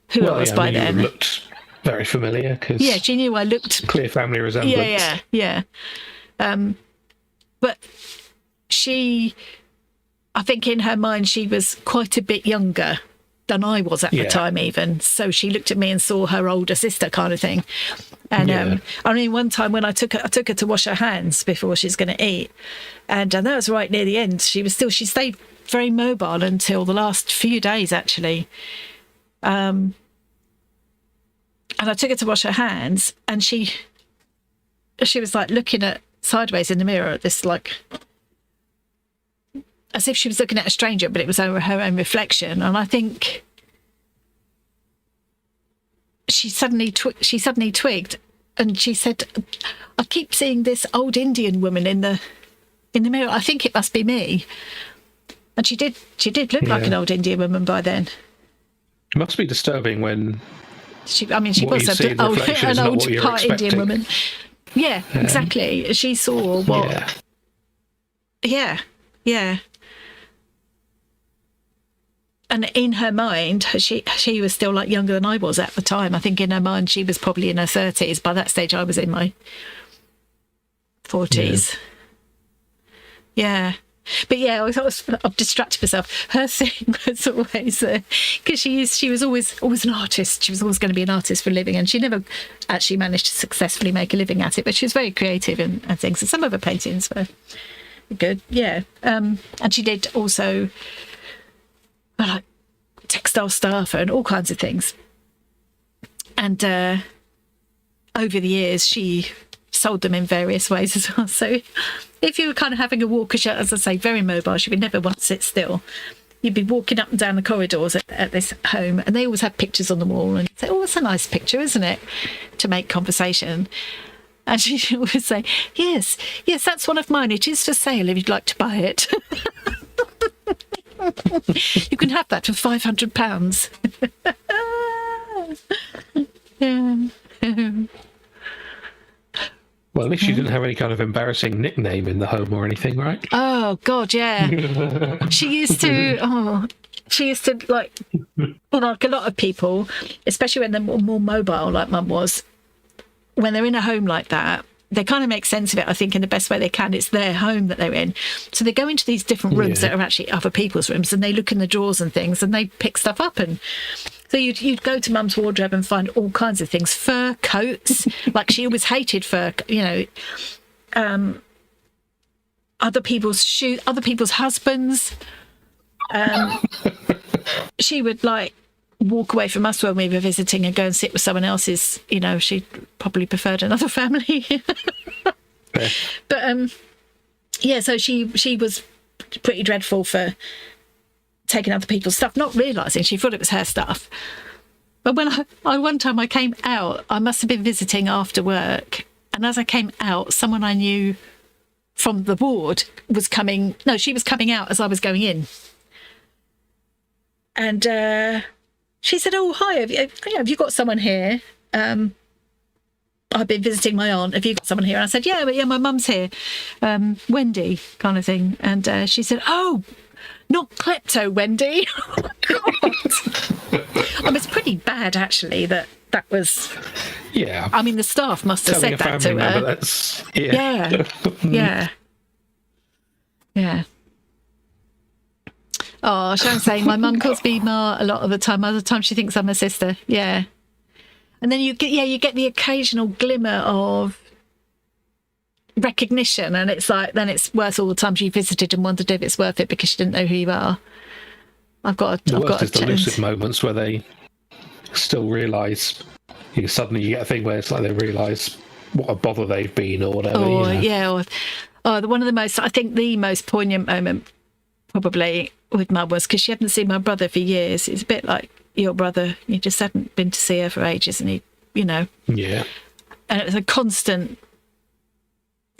who I was by then.
You looked very familiar, because
she knew I looked,
clear family resemblance.
Yeah. But she, I think in her mind, she was quite a bit younger than I was at the time even. So she looked at me and saw her older sister kind of thing. And I mean, one time when I took her to wash her hands before she's going to eat, and that was right near the end. She stayed very mobile until the last few days, actually. And I took her to wash her hands, and she was like looking at sideways in the mirror at this, like, as if she was looking at a stranger, but it was her own reflection. And I think she suddenly twigged, and she said, "I keep seeing this old Indian woman in the mirror. I think it must be me." And she did look like an old Indian woman by then.
It must be disturbing when
She
what
was
you see in reflection is
an
not
old
what you're
part
expecting.
Indian woman. Yeah, exactly. She saw what. Yeah. And in her mind, she was still like younger than I was at the time. I think in her mind she was probably in her 30s. By that stage, I was in my 40s. Yeah. But yeah, I've distracted myself. Her thing was always because she was always an artist. She was always going to be an artist for a living, and she never actually managed to successfully make a living at it. But she was very creative and things. And some of her paintings were good. Yeah, and she did also like textile stuff and all kinds of things. And over the years, she sold them in various ways as well. So if you were kind of having a walk, as I say, very mobile, she would never want to sit still. You'd be walking up and down the corridors at this home, and they always have pictures on the wall, and you'd say, oh, it's a nice picture, isn't it, to make conversation. And she would say, yes, that's one of mine. It is for sale if you'd like to buy it. You can have that for £500. Yeah.
Well, at least you didn't have any kind of embarrassing nickname in the home or anything, right?
Oh God, yeah. She used to like a lot of people, especially when they're more mobile, like Mum was. When they're in a home like that, they kind of make sense of it, I think, in the best way they can. It's their home that they're in, so they go into these different rooms that are actually other people's rooms, and they look in the drawers and things, and they pick stuff up. And so you'd go to Mum's wardrobe and find all kinds of things, fur coats. Like she always hated fur, other people's shoes, other people's husbands. She would like walk away from us when we were visiting and go and sit with someone else's. She probably preferred another family. But so she was pretty dreadful for taking other people's stuff, not realising she thought it was her stuff. But when one time I came out, I must have been visiting after work, and as I came out, someone I knew from the ward was coming. No, she was coming out as I was going in, and she said, "Oh, hi, have you got someone here? I've been visiting my aunt. Have you got someone here?" And I said, "Yeah, my mum's here, Wendy," kind of thing. And she said, "Oh, not klepto, Wendy." Oh, God. It's pretty bad, actually, that was...
Yeah.
I mean, the staff must have said that to her.
That's,
Yeah. Oh, Sharon's saying my mum calls me Ma a lot of the time. Other times she thinks I'm her sister. Yeah. And then you get the occasional glimmer of recognition, and it's like, then it's worth all the times you visited and wondered if it's worth it because she didn't know who you are.
The worst is the lucid moments where they still realise. Suddenly you get a thing where it's like they realise what a bother they've been or whatever.
One of the most, I think the most poignant moment probably with Mum was because she hadn't seen my brother for years. It's a bit like your brother. You just hadn't been to see her for ages, and Yeah. And it was a constant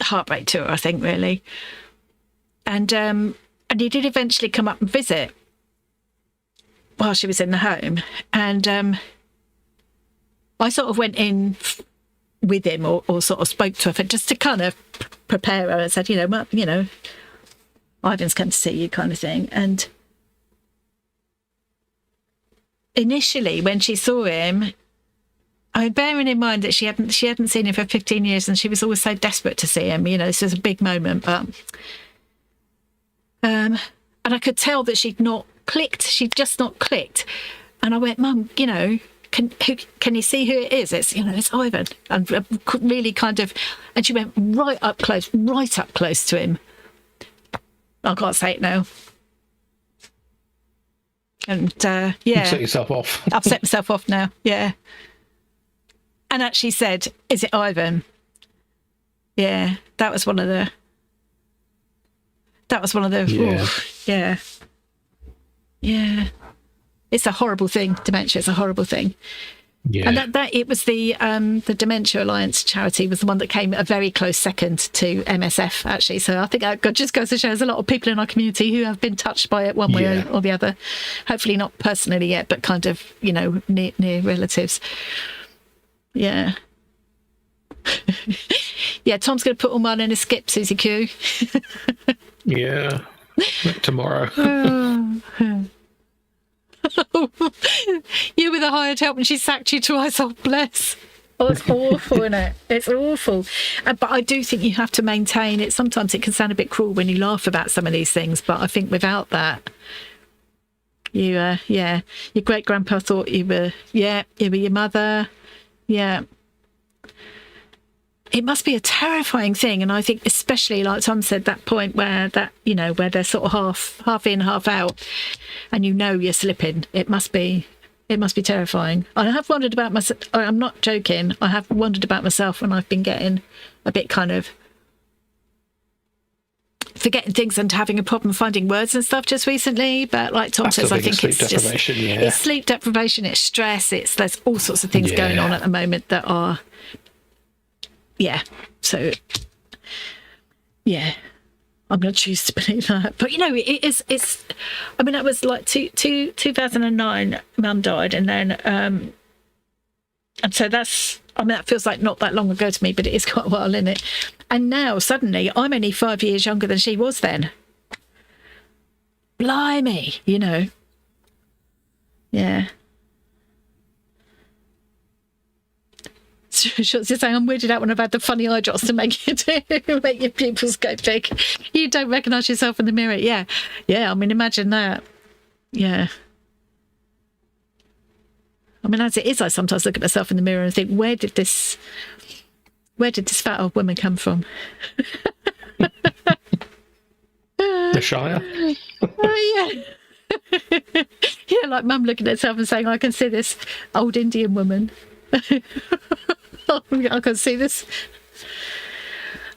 heartbreak to her, I think, really. And he did eventually come up and visit while she was in the home. And I sort of went in with him or sort of spoke to her just to kind of prepare her and said, Ivan's come to see you, kind of thing. And initially when she saw him, bearing in mind that she hadn't seen him for 15 years and she was always so desperate to see him, this was a big moment, but and I could tell that she'd just not clicked. And I went, Mum, can you see who it is? It's Ivan. And really kind of, and she went right up close to him. I can't say it now. And
You set yourself off.
I've set myself off now. Yeah. And actually said, "Is it Ivan?" Yeah, that was one of the.
Yeah.
Yeah. It's a horrible thing. Dementia is a horrible thing.
Yeah.
And that it was the Dementia Alliance charity was the one that came a very close second to MSF, actually. So I think that just goes to show there's a lot of people in our community who have been touched by it one way or the other. Hopefully not personally yet, but kind of, near relatives. Yeah. Yeah, Tom's going to put all mine in a skip, Susie Q.
Yeah. Tomorrow.
You were the hired help and she sacked you twice. Oh, bless. Oh, it's awful, isn't it? It's awful. But I do think you have to maintain it. Sometimes it can sound a bit cruel when you laugh about some of these things, but I think without that, your great grandpa thought you were your mother. Yeah. It must be a terrifying thing, and I think especially like Tom said, that point where where they're sort of half in, half out, and you're slipping. It must be terrifying. I have wondered about myself. I'm not joking. I have wondered about myself when I've been getting a bit kind of forgetting things and having a problem finding words and stuff just recently. But like Tom says, I think it's just it's sleep deprivation, it's stress, there's all sorts of things going on at the moment that are. Yeah, so, I'm going to choose to believe that. But, it's, I mean, that was like 2009, Mum died, and then, and so that feels like not that long ago to me, but it is quite a while, isn't it? And now, suddenly, I'm only 5 years younger than she was then. Blimey, Yeah. Just saying, I'm weirded out when I've had the funny eye drops to make your pupils go big. You don't recognise yourself in the mirror. Yeah. I mean, imagine that. Yeah. I mean, as it is, I sometimes look at myself in the mirror and think, where did this fat old woman come from?
The Shire.
Oh yeah. Yeah, like Mum looking at herself and saying, I can see this old Indian woman. I can see this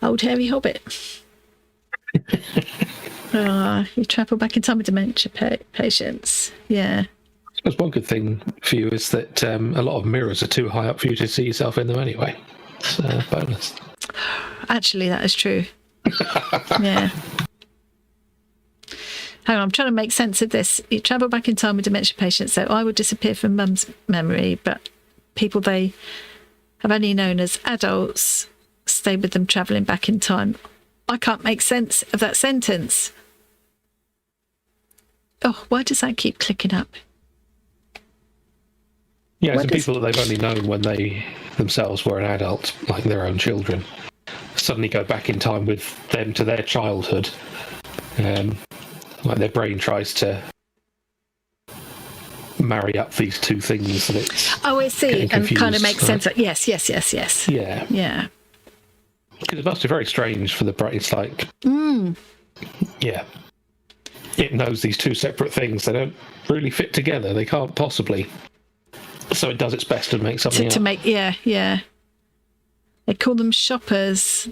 old hairy hobbit. You travel back in time with dementia patients. Yeah.
I suppose one good thing for you is that a lot of mirrors are too high up for you to see yourself in them anyway. It's a bonus.
Actually, that is true. Yeah. Hang on, I'm trying to make sense of this. You travel back in time with dementia patients, so I would disappear from Mum's memory, but people they have only known as adults stay with them travelling back in time. I can't make sense of that sentence. Oh, why does that keep clicking up?
Yeah, some people that they've only known when they themselves were an adult, like their own children, suddenly go back in time with them to their childhood. Like their brain tries to marry up these two things, and it's
I see, and kind of makes sense. Yes.
Yeah. Because it must be very strange for the brain. It's like, yeah, it knows these two separate things. They don't really fit together. They can't possibly. So it does its best to make something up. Yeah. They call them shoppers.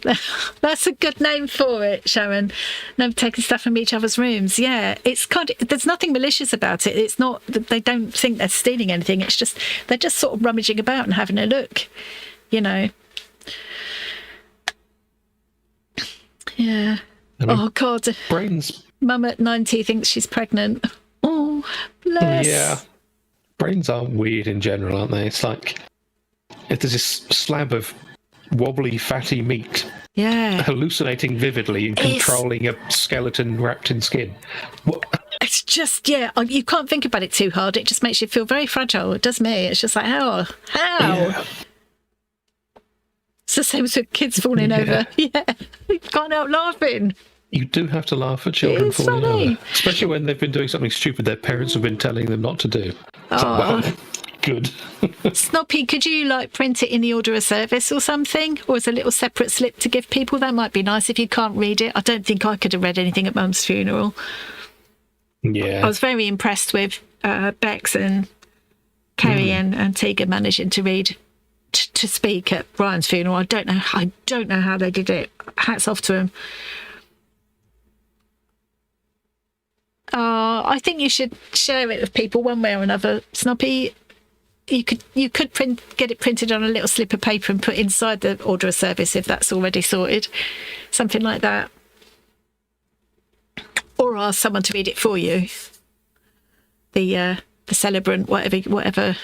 That's a good name for it, Sharon. No, taking stuff from each other's rooms. Yeah, it's kind of, there's nothing malicious about it. It's not that they don't think they're stealing anything. It's just they're just sort of rummaging about and having a look, Yeah. Oh God. Brains.
Mum at 90 thinks she's pregnant. Oh, bless.
Yeah. Brains are weird in general, aren't they? It's like if there's this slab of wobbly, fatty meat, hallucinating vividly and controlling a skeleton wrapped in skin. What?
It's just, you can't think about it too hard. It just makes you feel very fragile. It does me. It's just like, how?
Yeah.
It's the same as with kids falling over. Yeah, you can't help laughing.
You do have to laugh at children falling over, especially when they've been doing something stupid their parents have been telling them not to do. Well, good.
Snoppy, could you print it in the order of service or something, or as a little separate slip to give people? That might be nice if you can't read it. I don't think I could have read anything at Mum's funeral.
Yeah,
I was very impressed with Bex and Kerry and Tegan managing to read to speak at Brian's funeral. I don't know how they did it. Hats off to them. I think you should share it with people one way or another. Snoppy, you could get it printed on a little slip of paper and put inside the order of service if that's already sorted, something like that, or ask someone to read it for you. The celebrant, whatever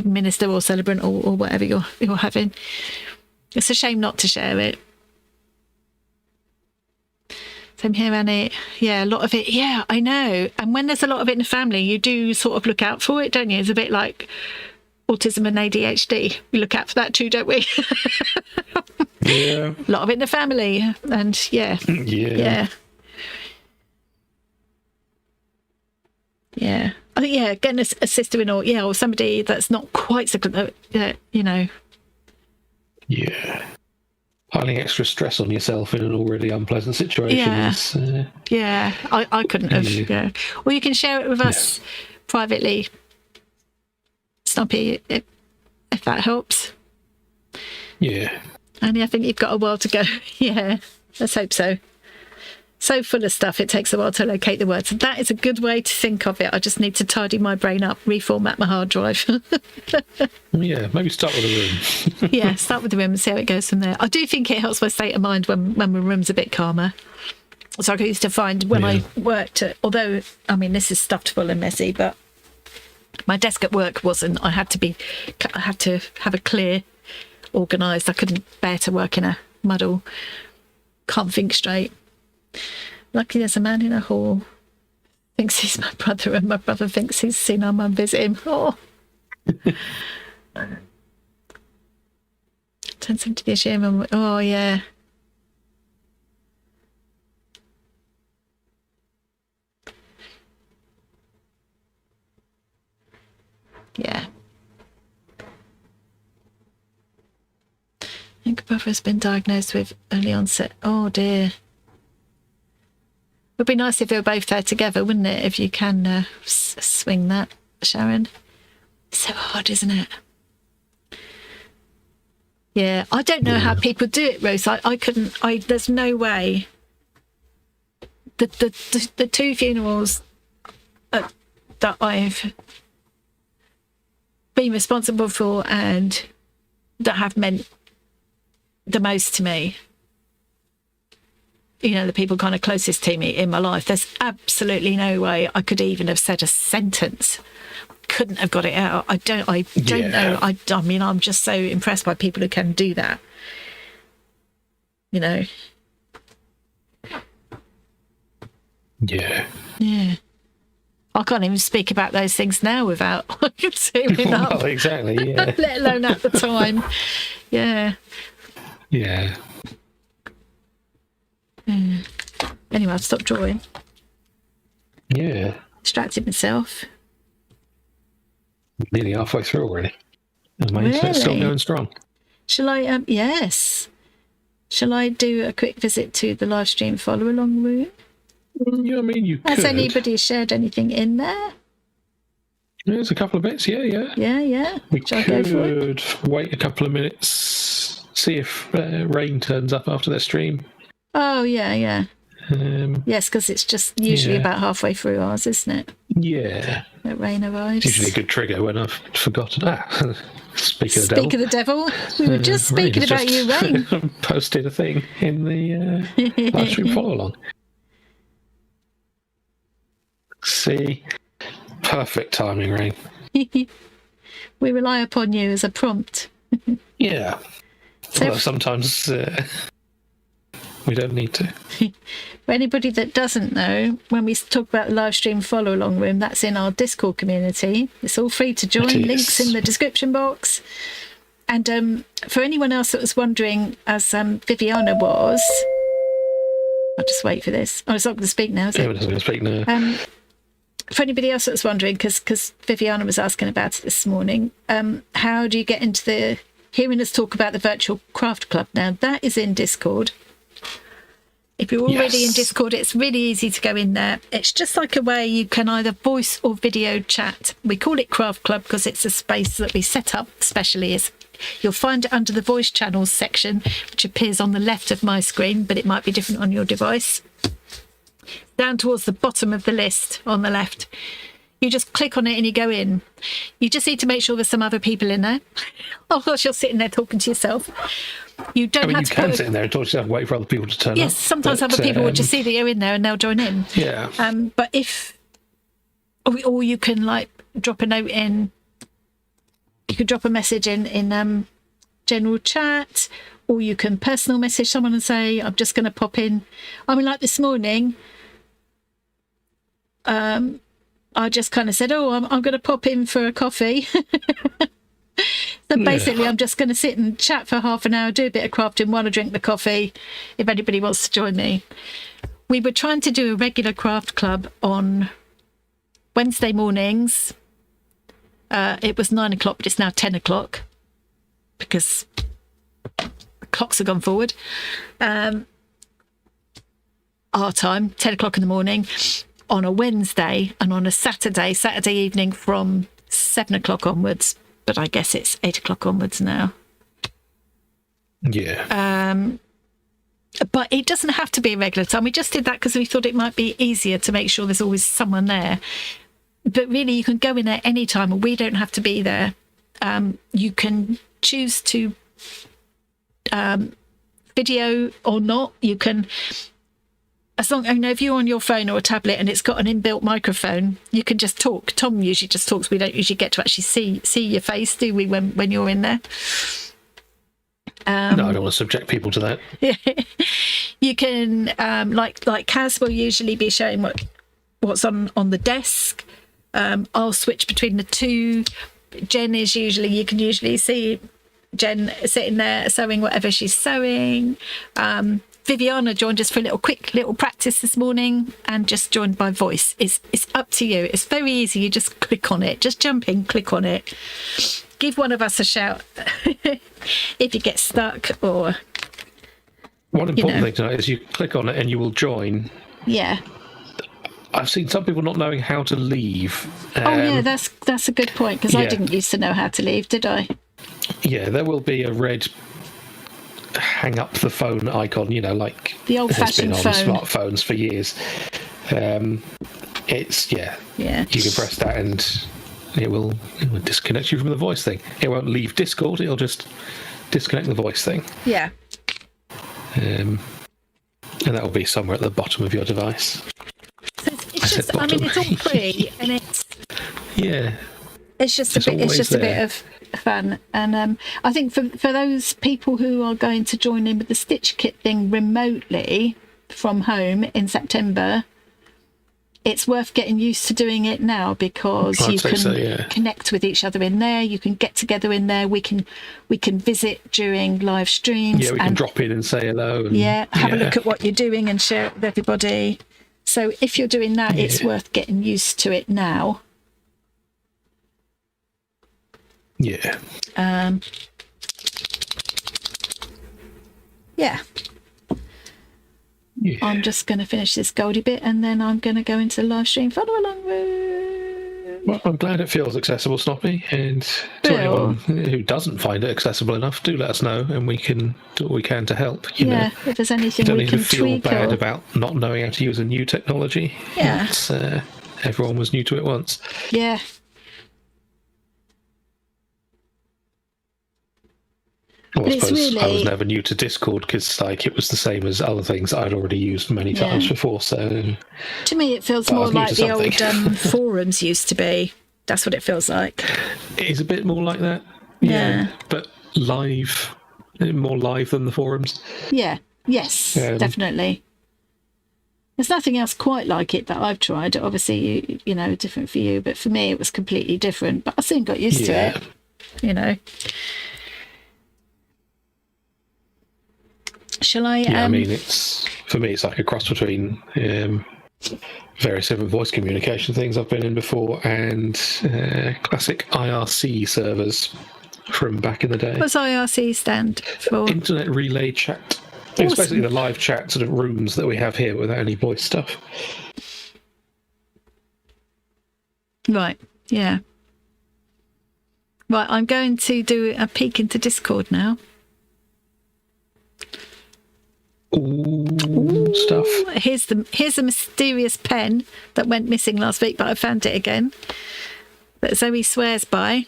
minister or celebrant or whatever you're having. It's a shame not to share it. Same here, Annie. Yeah, a lot of it. Yeah, I know. And when there's a lot of it in the family, you do sort of look out for it, don't you? It's a bit like autism and ADHD. We look out for that too, don't we?
Yeah.
A lot of it in the family. And yeah.
Yeah.
Yeah. I think, yeah, getting a sister-in-law, yeah, or somebody that's not quite so good, you know.
Yeah. Piling extra stress on yourself in an already unpleasant situation is...
Yeah, I couldn't have, yeah. Or you can share it with us privately, Stumpy, if that helps.
Yeah.
Annie, I think you've got a while to go. Yeah, let's hope so. So full of stuff, it takes a while to locate the words. That is a good way to think of it. I just need to tidy my brain up, reformat my hard drive.
Yeah, maybe start with the room.
Yeah, start with the room and see how it goes from there. I do think it helps my state of mind when my room's a bit calmer. So I used to find when I worked at, although, I mean, this is stuffed full and messy, but my desk at work wasn't. I had to have a clear, organised. I couldn't bear to work in a muddle. Can't think straight. Luckily, there's a man in a hall. Thinks he's my brother, and my brother thinks he's seen our mum visit him. Oh. 1070 this year, mum. Oh, yeah. Yeah. I think brother has been diagnosed with early onset. Oh, dear. Would be nice if they were both there together, wouldn't it? If you can swing that, Sharon. It's so hard, isn't it? Yeah, I don't know how people do it, Rose. I couldn't. There's no way. The two funerals that I've been responsible for and that have meant the most to me, you know, the people kind of closest to me in my life, there's absolutely no way I could even have said a sentence. Couldn't have got it out. I don't know. I mean, I'm just so impressed by people who can do that. You know.
Yeah.
Yeah. I can't even speak about those things now without tearing up.
Well, exactly, yeah.
Let alone at the time. Yeah.
Yeah.
Anyway, I've stopped drawing.
Yeah.
Distracted myself.
Nearly halfway through already. And my internet's still going strong.
Shall I, yes. Shall I do a quick visit to the live stream follow along room?
Yeah, I mean, you could.
Has anybody shared anything in there?
There's a couple of bits, yeah.
Yeah.
We could wait a couple of minutes, see if rain turns up after their stream.
Oh, yeah. Yes, because it's just usually about halfway through ours, isn't it?
Yeah.
That rain arrives.
It's usually a good trigger when I've forgotten that. Speak of the devil.
We were just speaking about you, Rain.
Posted a thing in the live stream follow along. See? Perfect timing, Rain.
We rely upon you as a prompt.
Yeah.
So
although sometimes we don't need to.
For anybody that doesn't know, when we talk about the live stream follow along room, that's in our Discord community. It's all free to join. Links in the description box. And for anyone else that was wondering, as Viviana was, I'll just wait for this. Oh, it's not going to speak now, is it?
Yeah, it doesn't going to speak now.
For anybody else that was wondering, because Viviana was asking about it this morning, how do you get into hearing us talk about the virtual craft club? Now, that is in Discord. If you're already in Discord, it's really easy to go in there. It's just like a way you can either voice or video chat. We call it Craft Club because it's a space that we set up specially. You'll find it under the voice channels section, which appears on the left of my screen, but it might be different on your device. Down towards the bottom of the list on the left, You just click on it and you go in. You just need to make sure there's some other people in there. Otherwise, you're sitting there talking to yourself. You don't have
you
to
can sit in there and talk to yourself and wait for other people to turn up.
Yes, sometimes other people will just see that you're in there and they'll join in.
Yeah.
But if... Or you can, like, drop a note in... You could drop a message in general chat, or you can personal message someone and say, I'm just going to pop in. I mean, like this morning... I just kind of said, I'm going to pop in for a coffee. So basically, I'm just going to sit and chat for half an hour, do a bit of crafting while I drink the coffee, if anybody wants to join me. We were trying to do a regular craft club on Wednesday mornings. It was 9 o'clock, but it's now 10 o'clock because the clocks have gone forward. Our time, 10 o'clock in the morning. On a Wednesday, and on a Saturday evening from 7 o'clock onwards, but I guess it's 8 o'clock onwards now.
Yeah.
But it doesn't have to be a regular time. We just did that because we thought it might be easier to make sure there's always someone there. But really, you can go in there any time, and we don't have to be there. You can choose to video or not. You can... As long, if you're on your phone or a tablet and it's got an inbuilt microphone, you can just talk. Tom usually just talks. We don't usually get to actually see your face, do we, when you're in there?
No, I don't want to subject people to that.
You can, like Kaz will usually be showing what's on the desk. I'll switch between the two. Jen is usually, you can usually see Jen sitting there sewing whatever she's sewing. Viviana joined us for a quick little practice this morning and just joined by voice. It's up to you. It's very easy. You just click on it. Just jump in, click on it. Give one of us a shout if you get stuck or...
One important thing to know is you click on it and you will join.
Yeah.
I've seen some people not knowing how to leave.
Yeah, that's a good point, because I didn't used to know how to leave, did I?
Yeah, there will be a red... hang up the phone icon, like
the old-fashioned phone.
It's been on smartphones for years. It's you can press that and it will disconnect you from the voice thing. It won't leave Discord, it'll just disconnect the voice thing.
Yeah.
And that will be somewhere at the bottom of your device.
So it's all free, and it's just a bit of fun. And I think for those people who are going to join in with the Stitch Kit thing remotely from home in September, it's worth getting used to doing it now, because you can connect with each other in there. You can get together in there. We can visit during live streams.
Yeah, we can drop in and say hello. And,
have a look at what you're doing and share it with everybody. So if you're doing that, it's worth getting used to it now.
Yeah.
I'm just going to finish this Goldie bit and then I'm going to go into the live stream. Follow along.
Well, I'm glad it feels accessible, Snoppy. And to anyone who doesn't find it accessible enough, do let us know and we can do what we can to help.
If there's anything we can tweak.
You don't need to feel bad about not knowing how to use a new technology.
Yeah.
Everyone was new to it once.
Yeah.
Well, I suppose I was never new to Discord because it was the same as other things I'd already used many times before. So
to me, it feels more like the old forums used to be. That's what it feels like.
It is a bit more like that. Yeah. But live, more live than the forums.
Yeah. Yes, definitely. There's nothing else quite like it that I've tried. Obviously, you know, different for you, but for me, it was completely different. But I soon got used to it. You know. Shall I?
Yeah, I mean, for me, it's like a cross between various different voice communication things I've been in before and classic IRC servers from back in the day.
What's IRC stand for?
Internet Relay Chat. Awesome. It's basically the live chat sort of rooms that we have here without any voice stuff.
Right. Yeah. Right. I'm going to do a peek into Discord now.
Ooh. and stuff.
Here's a mysterious pen that went missing last week, but I found it again. That Zoe swears by.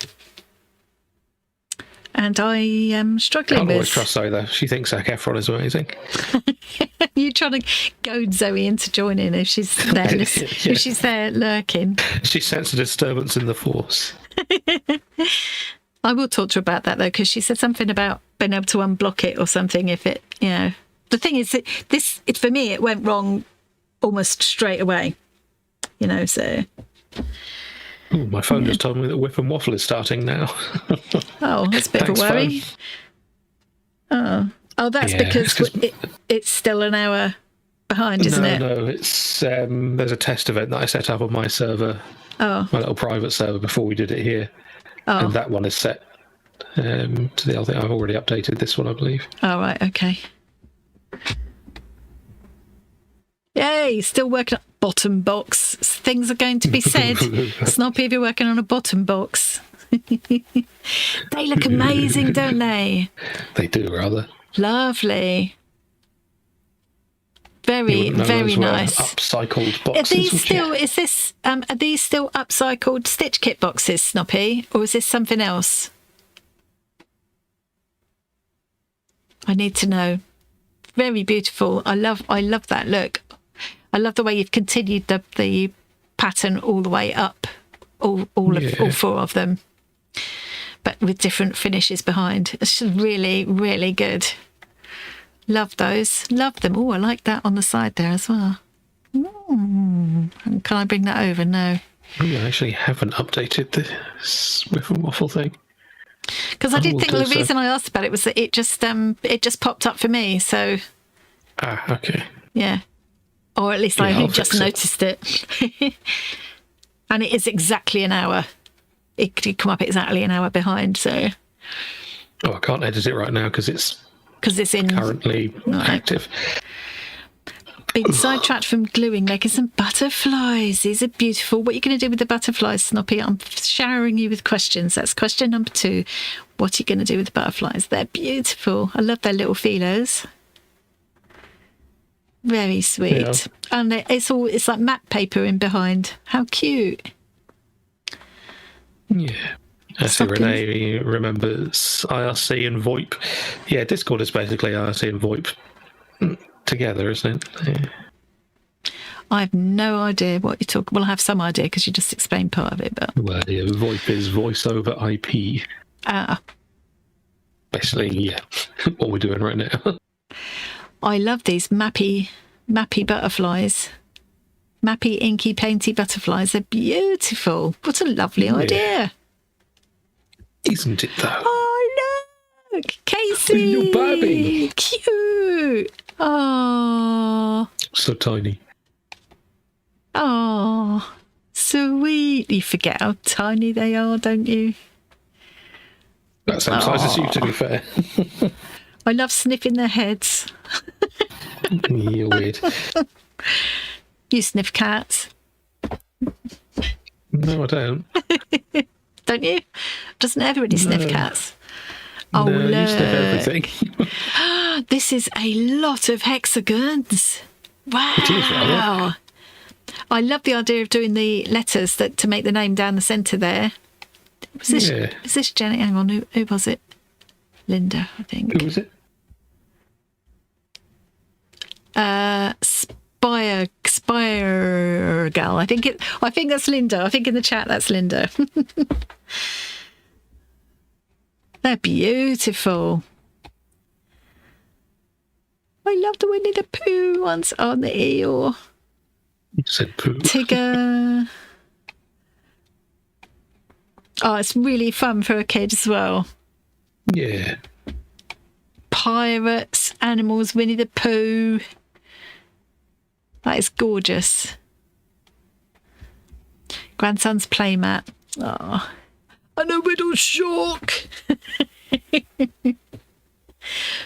And I am struggling
Can't
with.
always trust Zoe, though. She thinks Zac Efron is amazing.
You're trying to goad Zoe into joining if she's there, if she's there lurking.
She sensed a disturbance in the force.
I will talk to her about that though, because she said something about being able to unblock it or something. If it, the thing is that for me, it went wrong almost straight away. So.
Ooh, my phone just told me that WIP and Waffle is starting now.
Oh, that's a bit of a worry. Phone. Oh, that's because it's still an hour behind, isn't it?
No, it's there's a test event that I set up on my server, my little private server before we did it here, and that one is set to the other thing. I've already updated this one, I believe.
Oh, right, okay. Yay, still working on bottom box. Things are going to be said. Snoppy, if you're working on a bottom box. They look amazing, don't they?
They do, rather.
Lovely. Very, very nice.
Upcycled boxes.
Are these still upcycled stitch kit boxes, Snoppy? Or is this something else? I need to know. Very beautiful. I love that look. I love the way you've continued the pattern all the way up, all four of them, but with different finishes behind. It's just really, really good. Love those. Love them. Oh, I like that on the side there as well. Can I bring that over? No.
I actually haven't updated this WIP and Waffle thing.
Because I did think the reason I asked about it was that it just popped up for me. So.
Okay.
Yeah. Or at least I just noticed it. And it is exactly an hour. It could come up exactly an hour behind. So.
Oh, I can't edit it right now because it's currently
right.
active.
Been sidetracked from gluing, making some butterflies. These are beautiful. What are you going to do with the butterflies, Snoppy? I'm showering you with questions. That's question number 2. What are you going to do with the butterflies? They're beautiful. I love their little feelers. Very sweet. Yeah. And it's like matte paper in behind. How cute.
Yeah. I see Renee remembers IRC and VoIP. Yeah, Discord is basically IRC and VoIP together, isn't it? Yeah.
I have no idea what you're talking. Well, I have some idea because you just explained part of it. But
VoIP is voice over IP. Basically, yeah, what we're doing right now.
I love these mappy butterflies. Mappy, inky, painty butterflies. They're beautiful. What a lovely idea.
Isn't it, though?
Oh, look! Casey!
Your baby!
Cute! Oh.
So tiny.
Oh, sweet. You forget how tiny they are, don't you?
That same size as you, to be fair.
I love sniffing their heads.
You're weird.
You sniff cats?
No, I don't.
Don't you? Doesn't everybody sniff cats? Oh,
no,
look.
You sniff everything.
This is a lot of hexagons. Wow.
It is, rather.
I love the idea of doing the letters to make the name down the centre there. Was this Jenny? Hang on, who was it? Linda, I think.
Who was it?
Spire Gal. I think that's Linda. I think in the chat that's Linda. They're beautiful. I love the Winnie the Pooh ones on the Eeyore.
You said poo.
Tigger. Oh, it's really fun for a kid as well.
Yeah.
Pirates, animals, Winnie the Pooh. That is gorgeous. Grandson's playmat. Oh, and a little shock.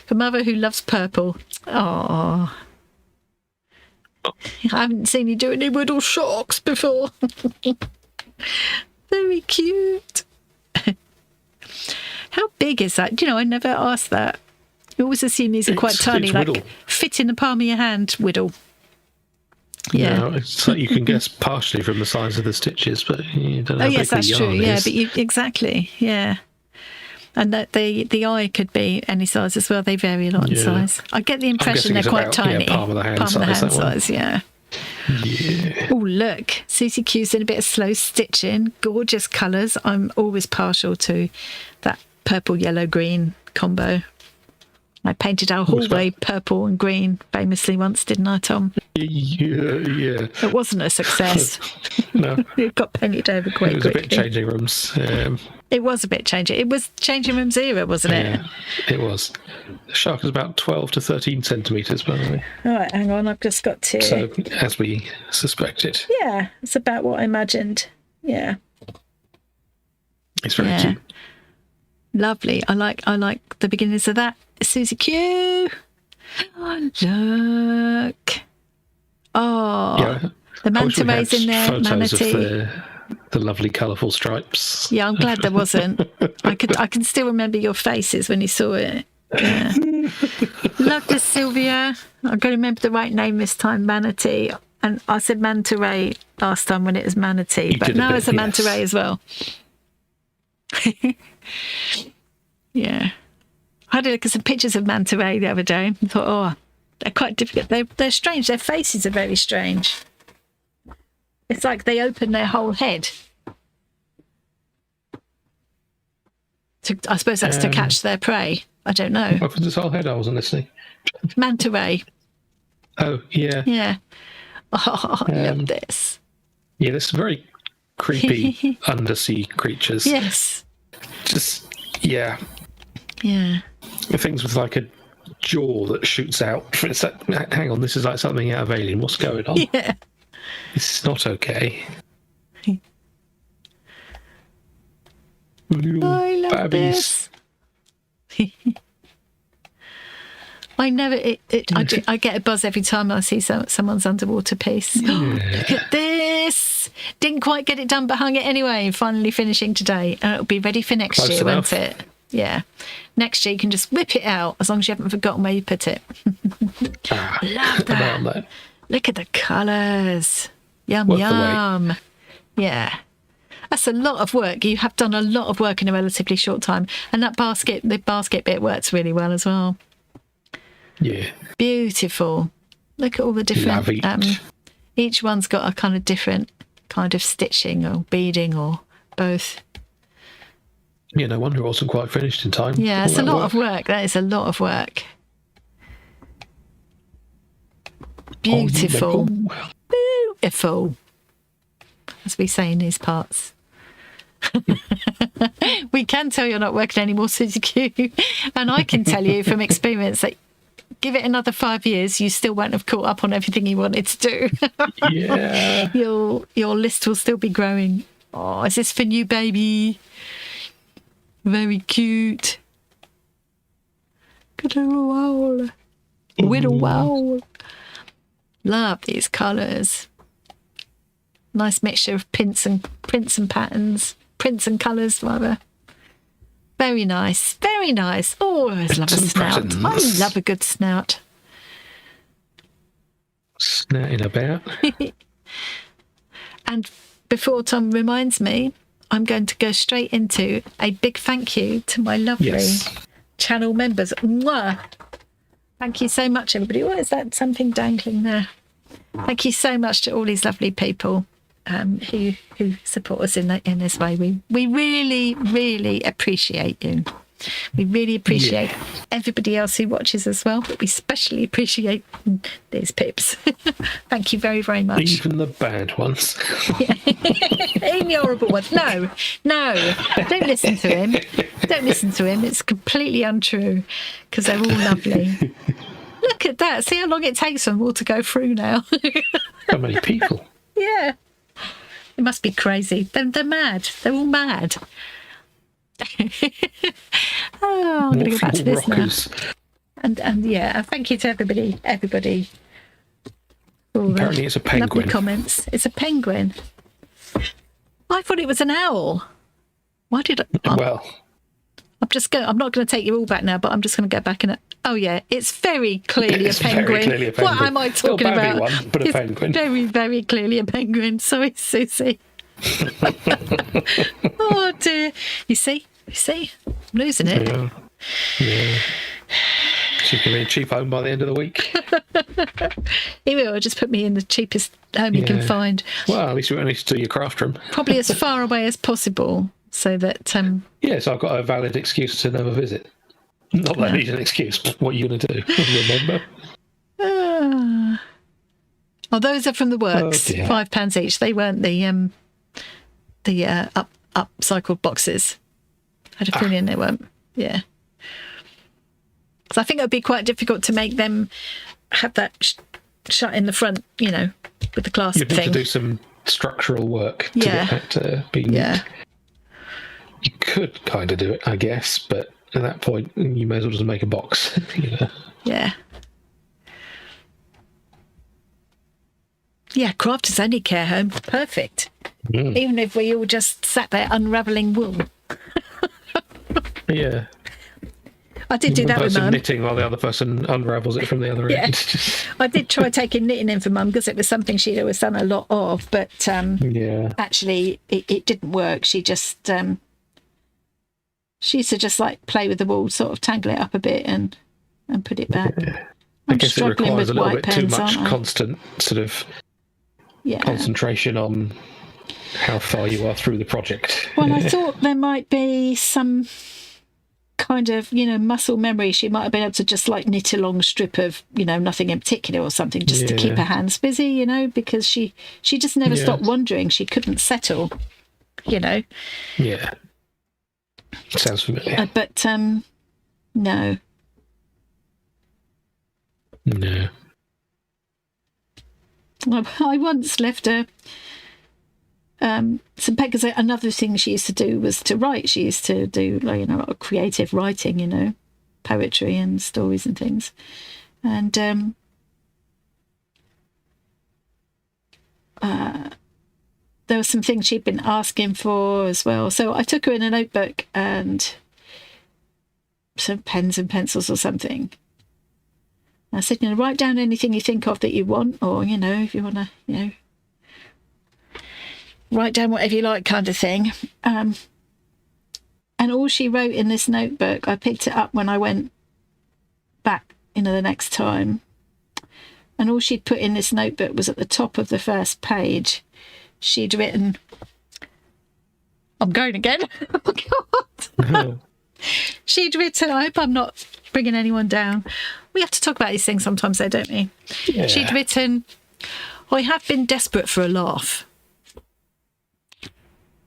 For mother who loves purple. Oh. I haven't seen you do any Whittle shocks before. Very cute. How big is that? You know, I never asked that. You always assume these are quite tiny, like fit in the palm of your hand whittle. Yeah.
No, it's like you can guess partially from the size of the stitches, but you don't know how big
yes, that's
the
true.
yarn
Yeah,
is.
but exactly. Yeah. And that the eye could be any size as well. They vary a lot in size. I get the impression they're quite tiny.
Palm of the hand
size, yeah.
Yeah.
Oh, look. Susie Q's in a bit of slow stitching. Gorgeous colours. I'm always partial to that purple, yellow, green combo. I painted our hallway purple and green famously once, didn't I, Tom?
Yeah.
It wasn't a success.
No.
It got painted over quite quickly.
It was a bit changing rooms.
It was a bit changing. It was changing rooms era, wasn't it?
Yeah, it was. The shark is about 12 to 13 centimetres, by the way.
All right, hang on. I've just got to...
So, as we suspected.
Yeah, it's about what I imagined. Yeah.
It's very cute.
Lovely. I like the beginnings of that. Susie Q. Oh, look. Oh,
Yeah.
the manta rays in there.
Photos
Manatee.
of the lovely colourful stripes.
Yeah, I'm glad there wasn't. I can still remember your faces when you saw it. Yeah. Love this, Sylvia. I've got to remember the right name this time. Manatee. And I said manta ray last time when it was manatee, but now it's a manta ray as well. Yeah. I had a look at some pictures of manta ray the other day and thought, oh, they're quite difficult. They're strange. Their faces are very strange. It's like they open their whole head. I suppose that's to catch their prey. I don't know.
Opens its whole head. I wasn't listening.
Manta ray.
Oh, yeah.
Yeah. Oh, I love this.
Yeah, this is very creepy undersea creatures.
Yes.
Just, yeah.
Yeah.
Things with like a jaw that shoots out. It's like, hang on, this is like something out of Alien. What's going on?
Yeah.
This is not okay.
I love
babbies.
this. I never. I get a buzz every time I see someone's underwater piece.
Yeah.
Look at this! Didn't quite get it done, but hung it anyway. Finally finishing today, and it'll be ready for next
Close
year,
enough.
won't it? Yeah. Next year you can just whip it out as long as you haven't forgotten where you put it.
Ah,
Love that.
about that.
Look at the colours. Yum,
Worth the
yum. Yeah. That's a lot of work. You have done a lot of work in a relatively short time. And that the basket bit works really well as well.
Yeah.
Beautiful. Look at all the different...
Love it.
Each one's got a kind of different kind of stitching or beading or both.
Yeah, no wonder it wasn't quite finished in time.
Yeah, it's a lot of work. That is a lot of work. Beautiful. Beautiful. As we say in these parts. We can tell you're not working anymore, Susie Q. And I can tell you from experience that give it another 5 years, you still won't have caught up on everything you wanted to do.
Yeah.
Your list will still be growing. Oh, is this for new baby? Very cute. Good little owl. Little owl. Love these colours. Nice mixture of prints and patterns. Prints and colours, rather. Very nice. Very nice. Oh, I always love a snout. I love a good snout.
Snouting about.
And before Tom reminds me, I'm going to go straight into a big thank you to my lovely channel members. Mwah! Thank you so much, everybody. What is that? Something dangling there. Thank you so much to all these lovely people who support us in this way. We really, really appreciate you. We really appreciate everybody else who watches as well, but we especially appreciate these pips. Thank you very, very much.
Even the bad ones.
Even the horrible ones. No, don't listen to him. Don't listen to him. It's completely untrue because they're all lovely. Look at that. See how long it takes them all to go through now.
How many people?
Yeah. It must be crazy. They're mad. They're all mad. I'm going to go back to this
rockers.
now. And yeah, thank you to everybody.
Apparently it's a penguin.
Lovely comments. It's a penguin. I thought it was an owl. Why did I?
Well,
I'm not going to take you all back now, but I'm just going to go back and... Oh yeah, it's very clearly
It's
a penguin.
very clearly a penguin.
What am I talking
Not a
about?
badly one, but a
It's
penguin.
very, very clearly a penguin. Sorry, Susie. Oh dear. You see? I'm losing it.
Yeah. She's going to be a cheap home by the end of the week.
He will just put me in the cheapest home he can find.
Well, at least you won't need to do your craft room.
Probably as far away as possible, so that
Yeah, so I've got a valid excuse to never visit. Not that I need an excuse, but what are you going to do? Remember?
Oh, those are from the works. £5 each. They weren't the upcycled boxes. I had a feeling they weren't. Yeah. Because I think it would be quite difficult to make them have that shut in the front, you know, with the clasp
You'd need
thing.
to do some structural work to get that to be neat. You could kind of do it, I guess, but at that point, you may as well just make a box. You know?
Yeah. Yeah, craft is only care home. Perfect. Even if we all just sat there unravelling wool.
Yeah.
I did do that with
One person
Mum.
knitting while the other person unravels it from the other end.
I did try taking knitting in for Mum because it was something she'd always done a lot of, but actually it didn't work. She just she used to just like play with the wool, sort of tangle it up a bit and put it back.
I guess it requires a little bit too much
aren't I?
constant sort of concentration on how far you are through the project.
Well, I thought there might be some kind of, you know, muscle memory. She might have been able to just like knit a long strip of, you know, nothing in particular or something, just to keep her hands busy, you know, because she just never stopped wondering. She couldn't settle, you know.
Yeah. Sounds familiar.
But no.
No.
I once left her some because another thing she used to do was to write. She used to do, like, you know, a lot of creative writing, you know, poetry and stories and things. And there were some things she'd been asking for as well. So I took her in a notebook and some pens and pencils or something. I said, you know, write down anything you think of that you want, or, you know, if you want to, you know, write down whatever you like, kind of thing. And all she wrote in this notebook, I picked it up when I went back, you know, the next time. And all she'd put in this notebook was at the top of the first page. She'd written, I'm going again. Oh, God. She'd written, I hope I'm not bringing anyone down. We have to talk about these things sometimes, though, don't we? Yeah. She'd written, I have been desperate for a laugh.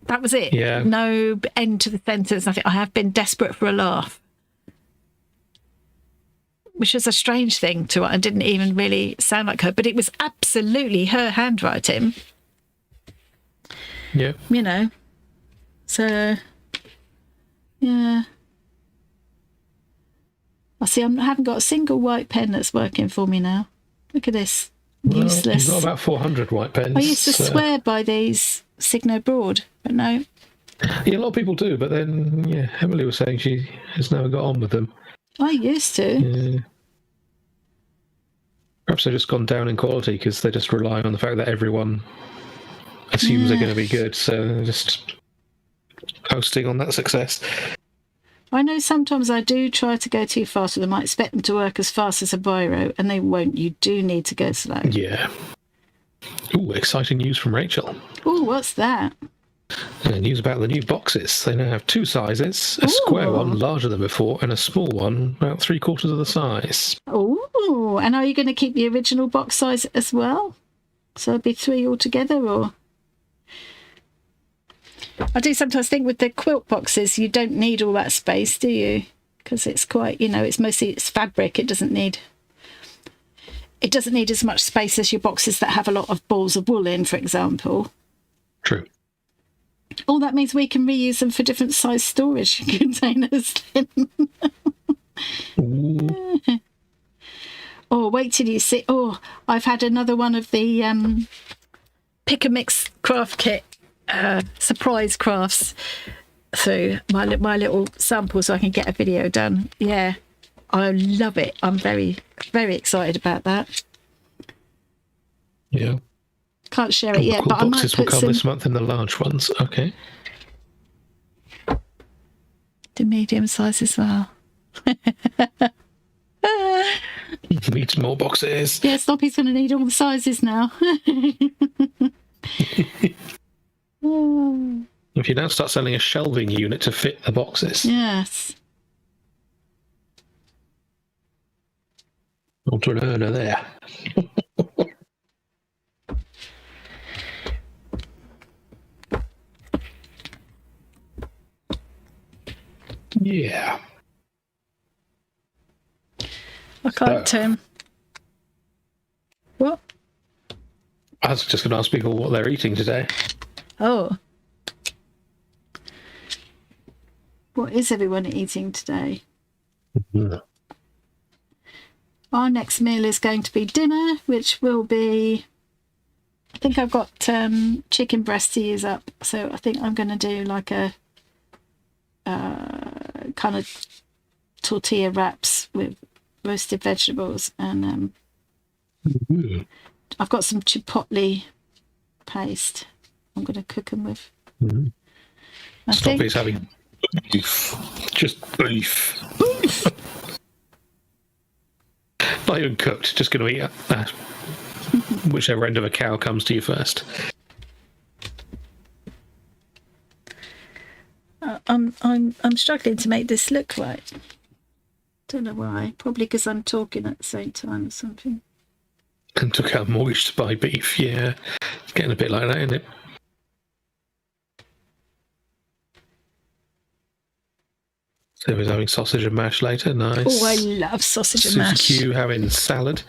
That was it.
Yeah.
No end to the sentence, nothing. I have been desperate for a laugh. Which was a strange thing to her and didn't even really sound like her, but it was absolutely her handwriting.
Yeah.
You know. So, yeah. I see, I haven't got a single white pen that's working for me now. Look at this. Useless.
You've got about 400 white pens.
I used to swear by these Signo Broad, but no.
Yeah, a lot of people do, but then, yeah, Emily was saying she has never got on with them.
I used to.
Yeah. Perhaps they've just gone down in quality because they just rely on the fact that everyone assumes they're going to be good, so they're just coasting on that success.
I know sometimes I do try to go too fast with them. I expect them to work as fast as a biro, and they won't. You do need to go slow.
Yeah. Ooh, exciting news from Rachel.
Ooh, what's that?
News about the new boxes. They now have two sizes, a square one larger than before and a small one about 3/4 of the size.
Oh, and are you going to keep the original box size as well? So it'll be 3 altogether, or? I do sometimes think with the quilt boxes, you don't need all that space, do you? Because it's quite, you know, it's fabric. It doesn't need as much space as your boxes that have a lot of balls of wool in, for example.
True.
Oh, that means we can reuse them for different size storage containers then. Oh, wait till you see. Oh, I've had another one of the pick and mix craft kit surprise crafts through my little sample so I can get a video done. Yeah. I love it. I'm very, very excited about that.
Yeah.
Can't share it yet,
Cool
but I might
boxes will
put
come
some...
this month in the large ones. Okay.
The medium size as well.
Needs more boxes.
Yeah, Sloppy's going to need all the sizes now.
If you now start selling a shelving unit to fit the boxes.
Yes.
Onto an earner there. Yeah.
I can't... What?
I was just going to ask people what they're eating today.
Oh. What is everyone eating today? Our next meal is going to be dinner, which will be... I think I've got chicken breast to use up, so I think I'm going to do like a kind of tortilla wraps with roasted vegetables, and I've got some chipotle paste I'm going to cook them with.
Sloppy's having beef. Just beef. Not even cooked, just going to eat whichever end of a cow comes to you first.
I'm struggling to make this look right. Don't know why. Probably because I'm talking at the same time or something.
And took out mortgage to buy beef. Yeah, it's getting a bit like that, isn't it? So he's having sausage and mash later. Nice.
Oh, I love sausage and mash.
Susie Q having salad.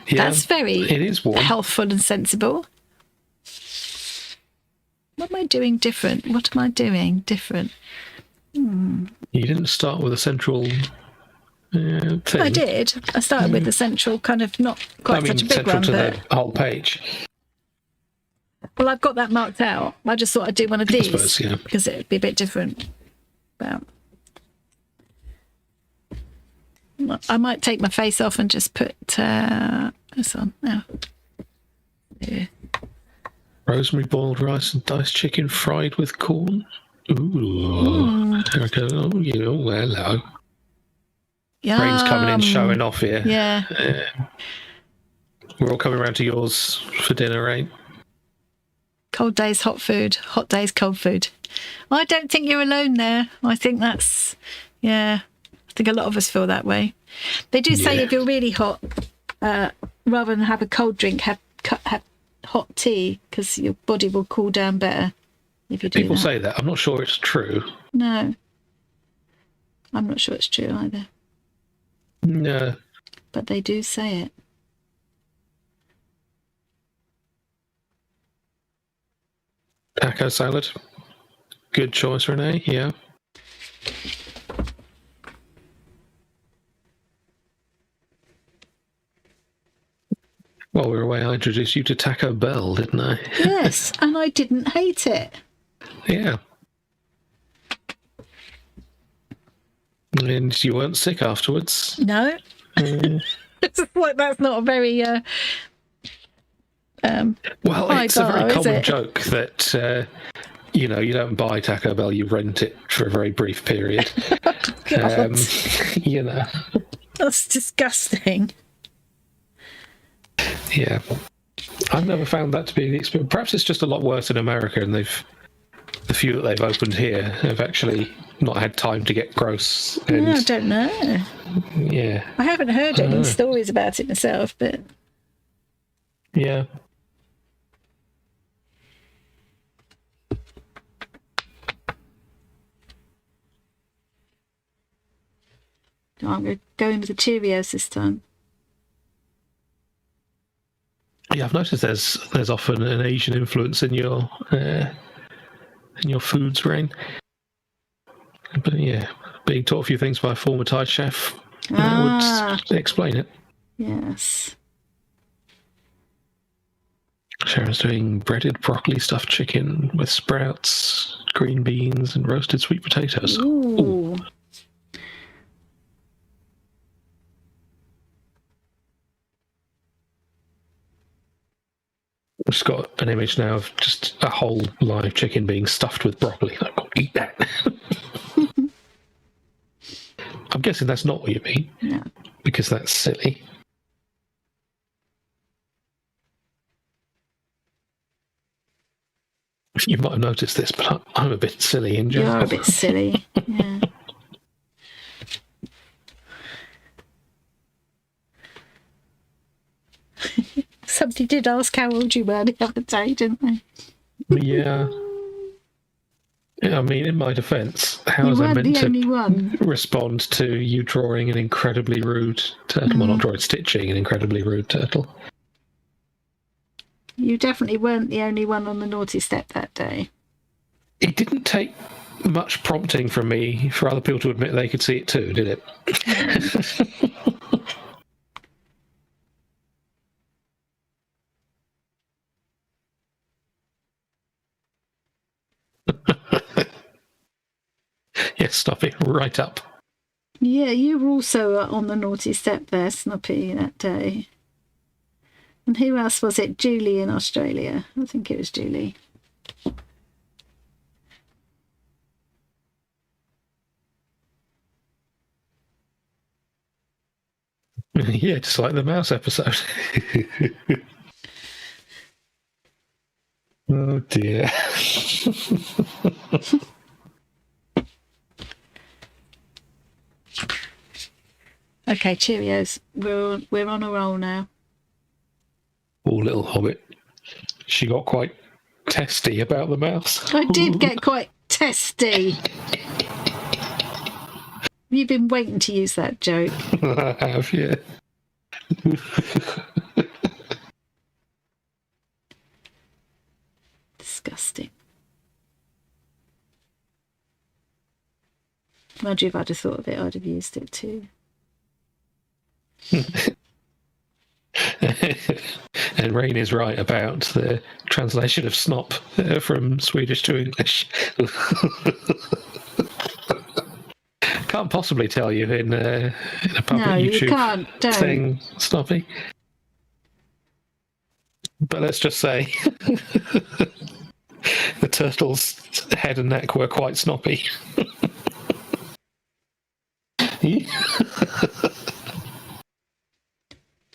Yeah,
that's very
it is warm.
Healthful and sensible. What am I doing different? What am I doing different?
You didn't start with a central thing.
I did. I started with the central, kind of not quite such a big
central
one,
to
but
the whole page.
well, I've got that marked out. I just thought I'd do one of these because it would be a bit different. But I might take my face off and just put this on now. Yeah.
Rosemary boiled rice and diced chicken fried with corn. Ooh. Okay. Oh, yeah. Oh, hello.
Yum.
Rain's coming in, showing off here.
Yeah.
We're all coming around to yours for dinner, Rain.
Cold days, hot food. Hot days, cold food. I don't think you're alone there. I think that's, I think a lot of us feel that way. They do say if you're really hot, rather than have a cold drink, have hot tea, because your body will cool down better if you do
People
that.
say that. I'm not sure it's true.
No. I'm not sure it's true either.
No.
But they do say it.
Taco salad. Good choice, Renee. Yeah. While we were away, I introduced you to Taco Bell, didn't I?
Yes, and I didn't hate it.
Yeah. And you weren't sick afterwards?
No. That's not a very...
well, it's a very common
it?
joke that, you don't buy Taco Bell, you rent it for a very brief period.
That's disgusting.
Yeah. I've never found that to be the experience. Perhaps it's just a lot worse in America, and the few that they've opened here have actually not had time to get gross. And,
I don't know.
Yeah.
I haven't heard any stories about it myself, but...
Yeah.
I'm going to go in with the Cheerios this time.
Yeah, I've noticed there's often an Asian influence in your foods, Rain. But yeah, being taught a few things by a former Thai chef, that would explain it.
Yes.
Sharon's doing breaded broccoli stuffed chicken with sprouts, green beans, and roasted sweet potatoes.
Ooh.
just got an image now of just a whole live chicken being stuffed with broccoli. I can't eat that. I'm guessing that's not what you mean.
No.
Because that's silly. You might have noticed this, but I'm a bit silly in general.
You are a bit silly, yeah. Somebody did ask how old you were the other day, didn't they?
Yeah. I mean, in my defence, how
You
was I
weren't
meant
the only one.
to respond to you drawing an incredibly rude turtle? Well, not drawing, stitching an incredibly rude turtle.
You definitely weren't the only one on the naughty step that day.
It didn't take much prompting from me for other people to admit they could see it too, did it? Yes, Snuppy, right up.
Yeah, you were also on the naughty step there, Snuppy, that day. And who else was it? Julie in Australia. I think it was Julie.
Yeah, just like the mouse episode. Oh dear.
Okay, cheerios. We're on a roll now.
Poor little hobbit. She got quite testy about the mouse.
I did get quite testy. You've been waiting to use that joke.
I have, yeah.
Disgusting. Mind you, if I'd have thought of it, I'd have used it too.
And Rain is right about the translation of snop from Swedish to English. Can't possibly tell you in a public YouTube
you can't, don't.
thing, Snoppy. But let's just say the turtle's head and neck were quite snoppy.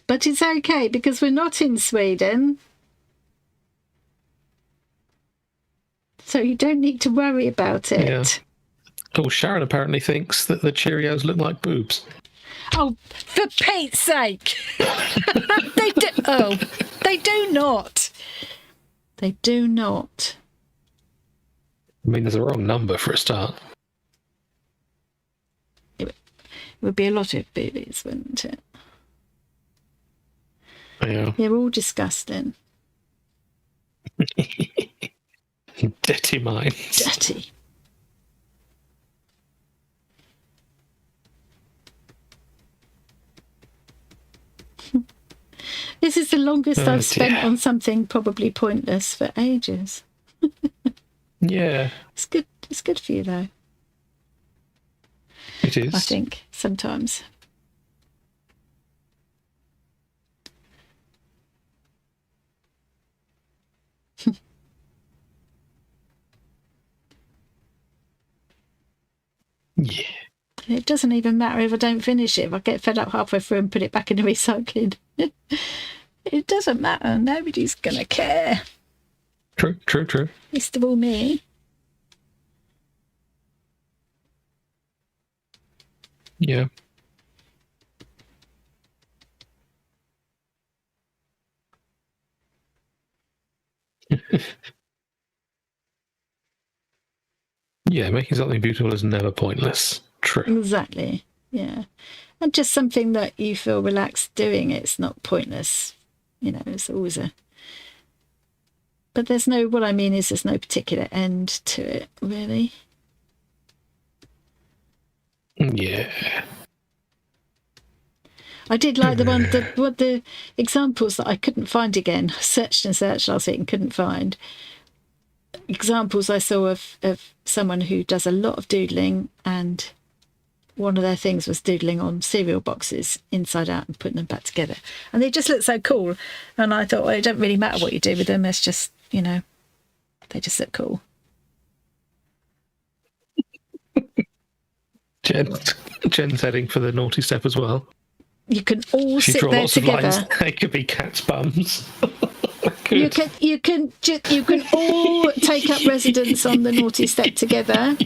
But it's okay because we're not in Sweden. So you don't need to worry about it.
Yeah. Oh, Sharon apparently thinks that the Cheerios look like boobs.
Oh, for Pete's sake! They do. Oh, they do not. They do not.
I mean, there's a wrong number for a start.
It would be a lot of boobies, wouldn't it?
Yeah.
They're all disgusting.
Dirty minds.
Dirty. This is the longest I've spent on something probably pointless for ages.
Yeah.
It's good. It's good for you, though.
It is.
I think sometimes.
Yeah.
It doesn't even matter if I don't finish it. If I get fed up halfway through and put it back in the recycling, it doesn't matter. Nobody's going to care.
True, true, true.
Least of all me.
Yeah. Yeah, making something beautiful is never pointless. True.
Exactly. Yeah. And just something that you feel relaxed doing. It's not pointless. You know, it's always a... But there's no... What I mean is there's no particular end to it, really.
Yeah.
I did like the examples that I couldn't find again. I searched and searched last week and couldn't find. Examples I saw of someone who does a lot of doodling and one of their things was doodling on cereal boxes inside out and putting them back together. And they just looked so cool. And I thought, well, it don't really matter what you do with them. It's just, you know, they just look cool.
Jen's heading for the naughty step as well.
You can all sit there together.
They could be cats' bums.
You can all take up residence on the naughty step together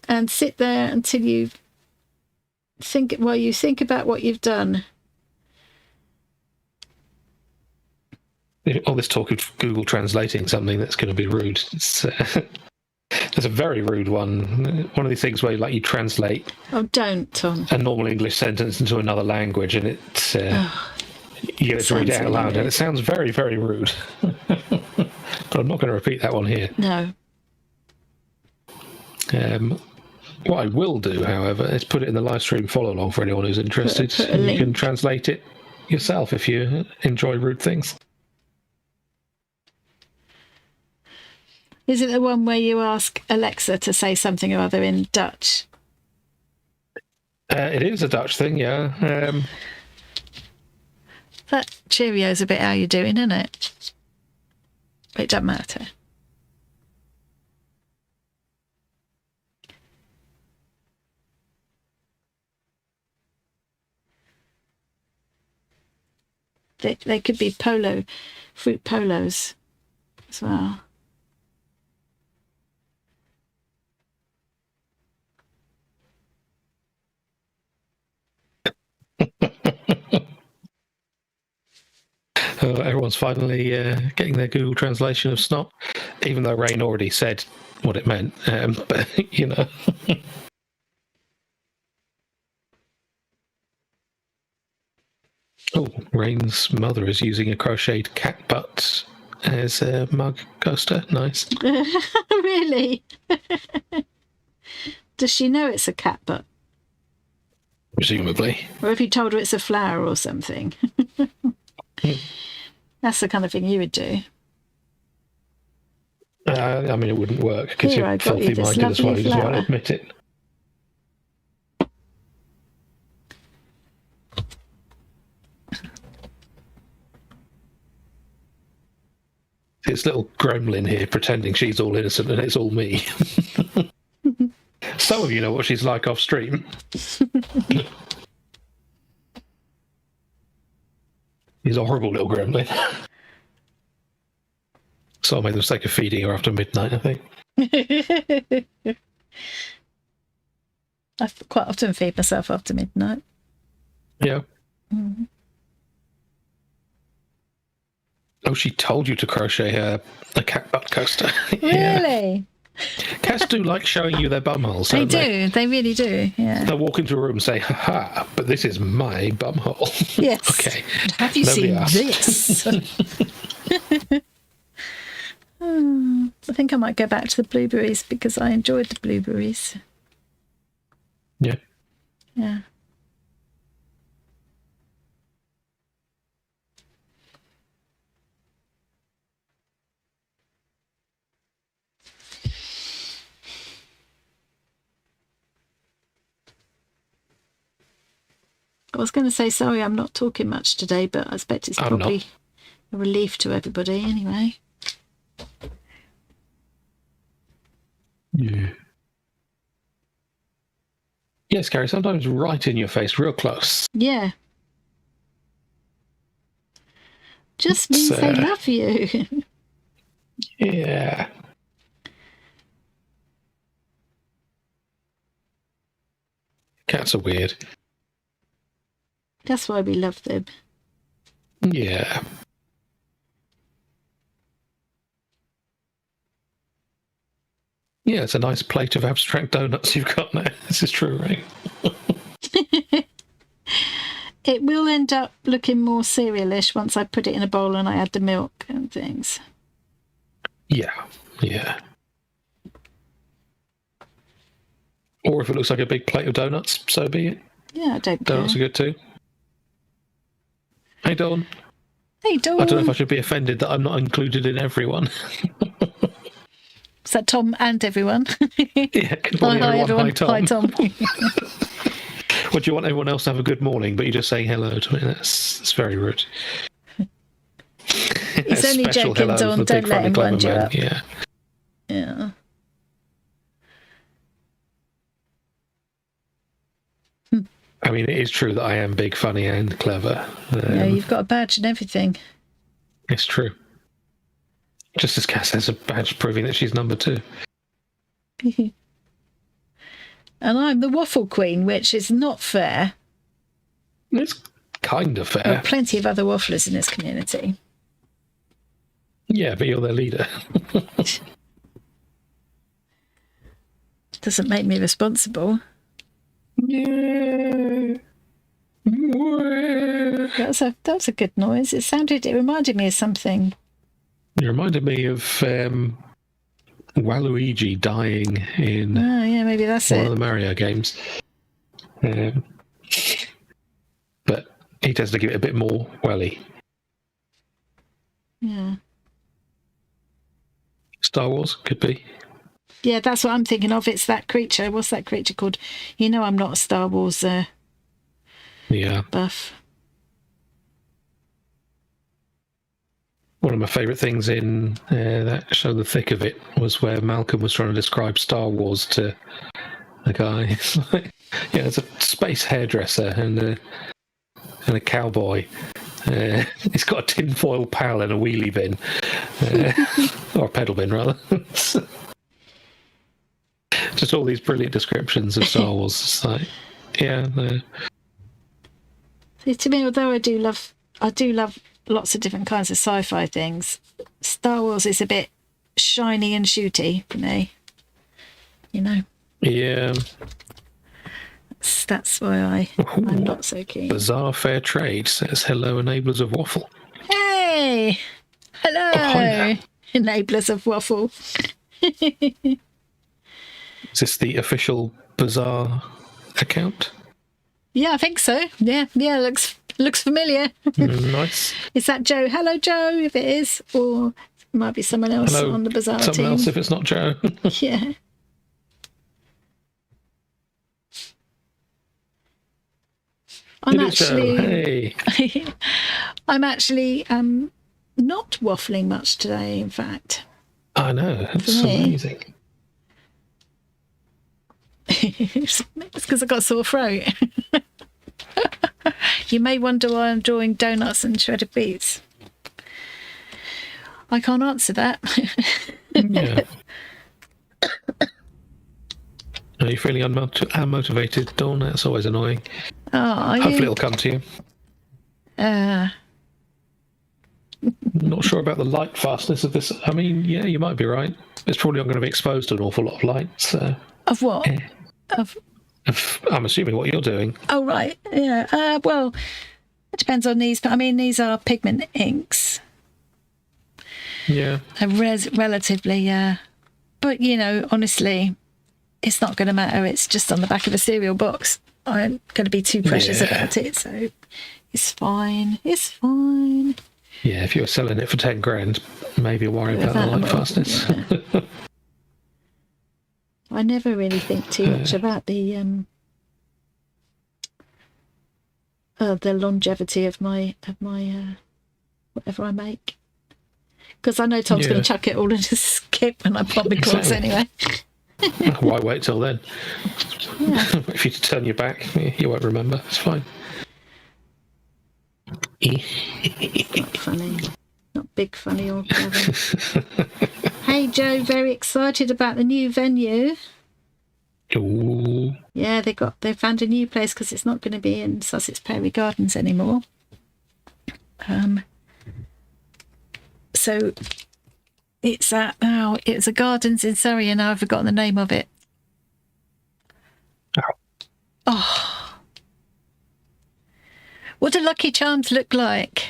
and sit there until you think about what you've done.
All this talk of Google translating something that's going to be rude. There's a very rude one. One of these things where you translate.
Oh, don't, Tom.
A normal English sentence into another language, and it's you get to read it out loud, and it sounds very, very rude. But I'm not going to repeat that one here.
No.
What I will do, however, is put it in the live stream follow along for anyone who's interested. You can translate it yourself if you enjoy rude things.
Is it the one where you ask Alexa to say something or other in Dutch?
It is a Dutch thing, yeah.
That Cheerio's a bit how you doing, isn't it? It doesn't matter. They could be fruit polos as well.
Everyone's finally getting their Google translation of snot, even though Rain already said what it meant. But, you know. Oh, Rain's mother is using a crocheted cat butt as a mug coaster. Nice.
Really? Does she know it's a cat butt?
Presumably.
Or have you told her it's a flower or something? That's the kind of thing you would do.
I mean, it wouldn't work because you're filthy-minded as well. You just won't admit it. This little gremlin here pretending she's all innocent and it's all me. Some of you know what she's like off stream. He's a horrible little gremlin. So I made the mistake of feeding her after midnight, I think.
I quite often feed myself after midnight.
Yeah.
Mm.
Oh, she told you to crochet a cat butt coaster.
Really?
Cats do like showing you their bum holes,
They
don't
do. They really do, yeah.
They'll walk into a room and say, ha, but this is my bum hole.
Yes.
Okay.
Have you seen this? I think I might go back to the blueberries because I enjoyed the blueberries.
Yeah.
Yeah. I was going to say, sorry, I'm not talking much today, but I expect it's probably a relief to everybody anyway.
Yeah. Yes, Gary, sometimes right in your face, real close.
Yeah. Just means they love you.
Yeah. Cats are weird.
That's why we love them.
Yeah. Yeah, it's a nice plate of abstract donuts you've got there. This is true, right?
It will end up looking more cerealish once I put it in a bowl and I add the milk and things.
Yeah, yeah. Or if it looks like a big plate of donuts, so be it.
Yeah, I don't
Donuts
care.
are good too. Hey, Dawn.
Hey, Dawn.
I don't know if I should be offended that I'm not included in everyone.
Is that Tom and everyone?
Yeah, good morning,
Hi,
everyone.
everyone.
Hi, Tom.
Hi, Tom.
Would you want everyone else to have a good morning, but you're just saying hello to me? That's very rude.
He's only
Special
joking,
hello
Dawn.
for
Don't
big,
let
funny,
him
clever
wind you
men.
up.
Yeah.
Yeah.
I mean, it is true that I am big, funny, and clever.
Yeah, you've got a badge and everything.
It's true. Just as Cass has a badge proving that she's number 2.
And I'm the Waffle Queen, which is not fair.
It's kind of fair.
There are plenty of other wafflers in this community.
Yeah, but you're their leader.
Doesn't make me responsible.
Yeah.
That was a good noise. It reminded me of something.
It reminded me of Waluigi dying in
Oh, yeah, maybe that's
one
it.
of the Mario games. But he tends to give it a bit more welly.
Yeah.
Star Wars could be.
Yeah, that's what I'm thinking of. It's that creature. What's that creature called? You know I'm not a Star Wars
Yeah.
buff.
One of my favourite things in that show, The Thick of It, was where Malcolm was trying to describe Star Wars to the guy. Yeah, it's a space hairdresser and a cowboy. He's got a tinfoil pal and a wheelie bin. Or a pedal bin, rather. Just all these brilliant descriptions of Star Wars. It's like, yeah.
See, to me, although I do love lots of different kinds of sci-fi things, Star Wars is a bit shiny and shooty for me. You know?
Yeah.
That's why I'm not so keen.
Bazaar Fair Trade says, hello, enablers of Waffle.
Hey! Hello!
Oh, hi there.
Enablers of Waffle.
Is this the official Bazaar account?
Yeah, I think so. Yeah, looks familiar.
Nice.
Is that Joe? Hello, Joe, if it is. Or it might be someone else
Hello,
on the Bazaar
someone
team.
else if it's not Joe.
Yeah. I'm actually not waffling much today, in fact.
I know, it's
For me.
amazing.
It's because I've got a sore throat. You may wonder why I'm drawing donuts and shredded beets. I can't answer that.
Yeah. Are you feeling unmotivated, Dawn? That's always annoying.
Oh, are you?
Hopefully it'll come to you. Not sure about the light fastness of this. I mean, yeah, you might be right. It's probably not going to be exposed to an awful lot of light. So.
Of what?
I'm assuming what you're doing.
Oh, right. Yeah. Well, it depends on these. But I mean, these are pigment inks.
Yeah.
Relatively, but you know, honestly, it's not going to matter. It's just on the back of a cereal box. I'm going to be too precious about it, so it's fine. It's fine.
Yeah, if you were selling it for 10 grand, maybe worry about the light fastness.
Yeah. I never really think too much about the longevity of my whatever I make. Because I know Tom's going to chuck it all in a skip when I pop my quilts anyway.
Why wait till then?
Yeah.
If you turn your back, you won't remember. It's fine.
Not funny. Not big funny or clever. Hey Joe, very excited about the new venue.
Ooh.
Yeah, they found a new place because it's not going to be in Sussex Prairie Gardens anymore. So it's a Gardens in Surrey, and now I've forgotten the name of it. Oh, what do Lucky Charms look like?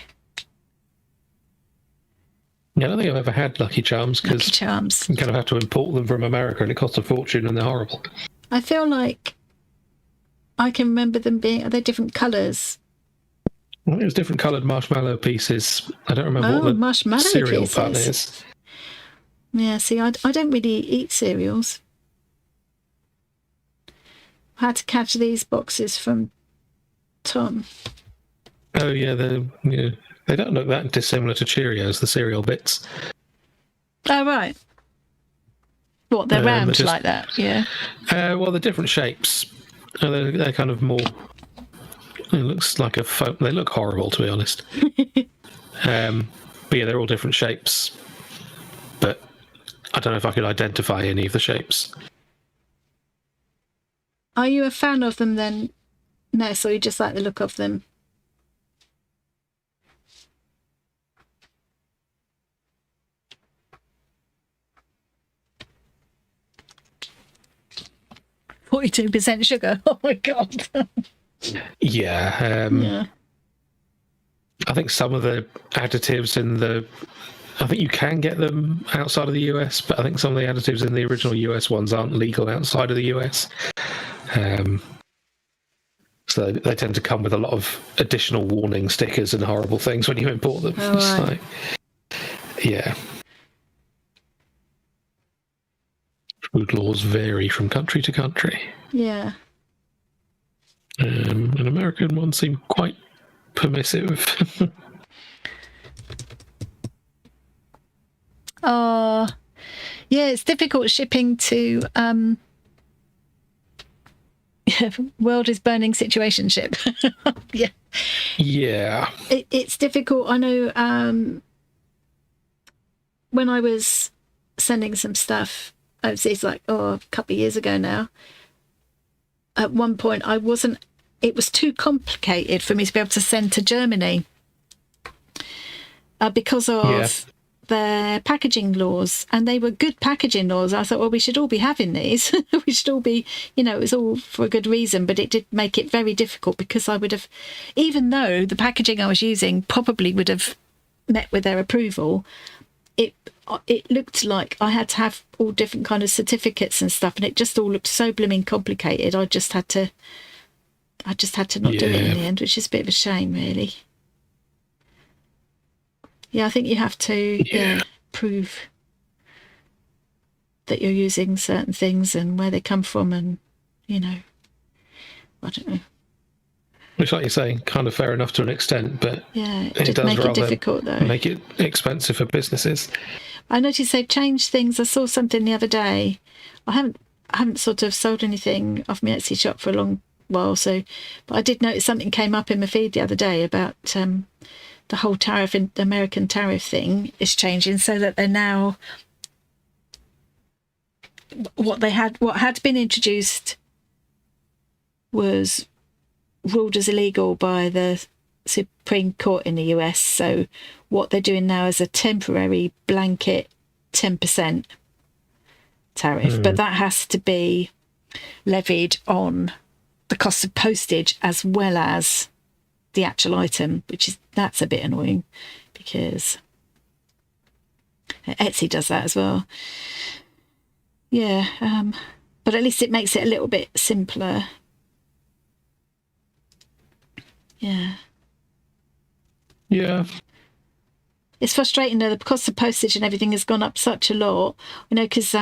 Yeah, I don't think I've ever had Lucky Charms because
Lucky Charms.
you kind of have to import them from America and it costs a fortune and they're horrible.
I feel like I can remember them being. Are they different colours?
I think it was different coloured marshmallow pieces. I don't remember what the
marshmallow
cereal
pieces.
part is.
Yeah, see, I don't really eat cereals. How to catch these boxes from Tom.
Oh yeah, they don't look that dissimilar to Cheerios, the cereal bits.
Oh right. What, they're round
just,
like that? Yeah.
Well, they're different shapes. They're kind of more. It looks like a foam. They look horrible, to be honest. But yeah, they're all different shapes. But I don't know if I could identify any of the shapes.
Are you a fan of them then, Ness, or you just like the look of them? %42 sugar. Oh my god.
Yeah.
Yeah.
I think some of the additives I think you can get them outside of the US, but I think some of the additives in the original US ones aren't legal outside of the US. So they tend to come with a lot of additional warning stickers and horrible things when you import them.
Oh, right.
Yeah. Food laws vary from country to country.
Yeah.
An American one seemed quite permissive.
Oh, yeah, it's difficult shipping to world is burning situation ship. Yeah.
Yeah.
It's difficult. I know when I was sending some stuff overseas, like a couple of years ago now, at one point it was too complicated for me to be able to send to Germany because of their packaging laws, and they were good packaging laws. I thought, well, we should all be having these. We should all be, it was all for a good reason, but it did make it very difficult because I would have, even though the packaging I was using probably would have met with their approval, it looked like I had to have all different kind of certificates and stuff, and it just all looked so blooming complicated. I just had to not do it in the end, which is a bit of a shame, really. Yeah, I think you have to prove that you're using certain things and where they come from, and I don't know.
Which, like you say, kind of fair enough to an extent, but
yeah,
it does
make it difficult though.
Make it expensive for businesses.
I noticed they've changed things. I saw something the other day. I haven't sort of sold anything off my Etsy shop for a long while, but I did notice something came up in my feed the other day about the whole tariff and American tariff thing is changing, so that they're now what had been introduced was ruled as illegal by the Supreme Court in the US. So what they're doing now is a temporary blanket 10% tariff, but that has to be levied on the cost of postage as well as the actual item, that's a bit annoying because Etsy does that as well. Yeah, but at least it makes it a little bit simpler. Yeah.
Yeah.
It's frustrating though, the cost of postage and everything has gone up such a lot. Because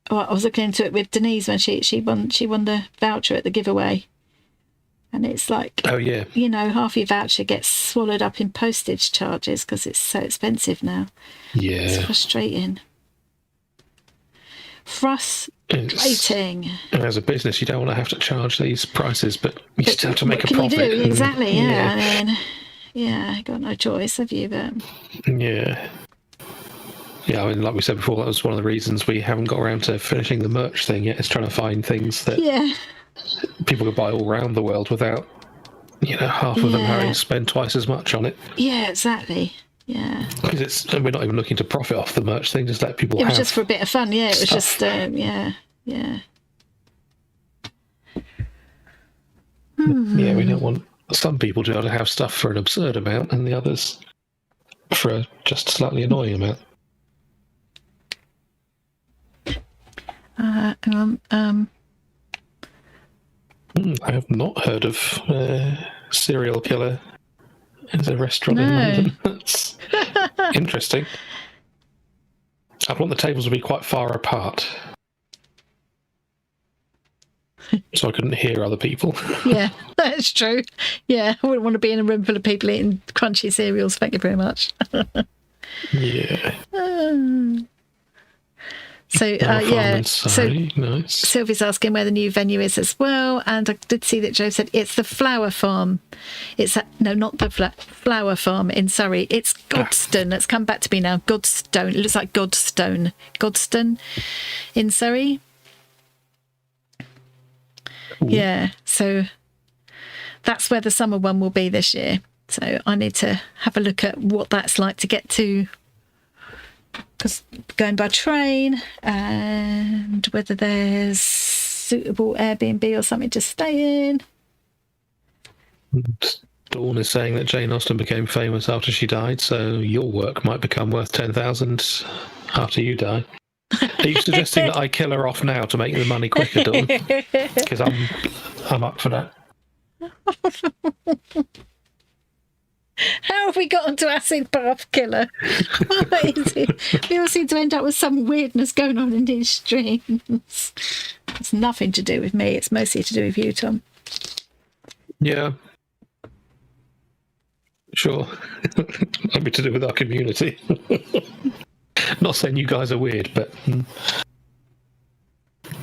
I was looking into it with Denise when she won the voucher at the giveaway, and it's like,
oh yeah,
half your voucher gets swallowed up in postage charges because it's so expensive now.
Yeah,
it's frustrating. Frustrating.
And as a business, you don't want to have to charge these prices, but you still have to make a profit.
What can you do? Exactly. Yeah. I mean, yeah, got no choice, have you? But
yeah. Yeah, I mean, like we said before, that was one of the reasons we haven't got around to finishing the merch thing yet, is trying to find things that people could buy all around the world without, half of them having to spend twice as much on it.
Yeah, exactly. Yeah.
Because we're not even looking to profit off the merch thing, just let people have.
It was just for a bit of fun, yeah. It was just, yeah.
Yeah, we don't want some people to be able to have stuff for an absurd amount and the others for a just slightly annoying amount.
Hang on.
I have not heard of Serial Killer as a restaurant in London. That's interesting. I'd want the tables to be quite far apart, so I couldn't hear other people.
Yeah, that's true. Yeah, I wouldn't want to be in a room full of people eating crunchy cereals. Thank you very much.
Yeah.
So, yeah. So,
nice.
Sylvie's asking where the new venue is as well. And I did see that Joe said it's the Flower Farm. No, not the Flower Farm in Surrey. It's Godstone. That's come back to me now. Godstone. It looks like Godstone. Godstone in Surrey. Ooh. Yeah. So that's where the summer one will be this year. So I need to have a look at what that's like to get to. Because going by train, and whether there's suitable Airbnb or something to stay in.
Dawn is saying that Jane Austen became famous after she died, so your work might become worth 10,000 after you die. Are you suggesting that I kill her off now to make the money quicker, Dawn? Because I'm up for that. How
have we got onto acid bath killer? What is it? We all seem to end up with some weirdness going on in these streams. It's nothing to do with me. It's mostly to do with you, Tom.
Yeah. Sure. Might be to do with our community. Not saying you guys are weird, but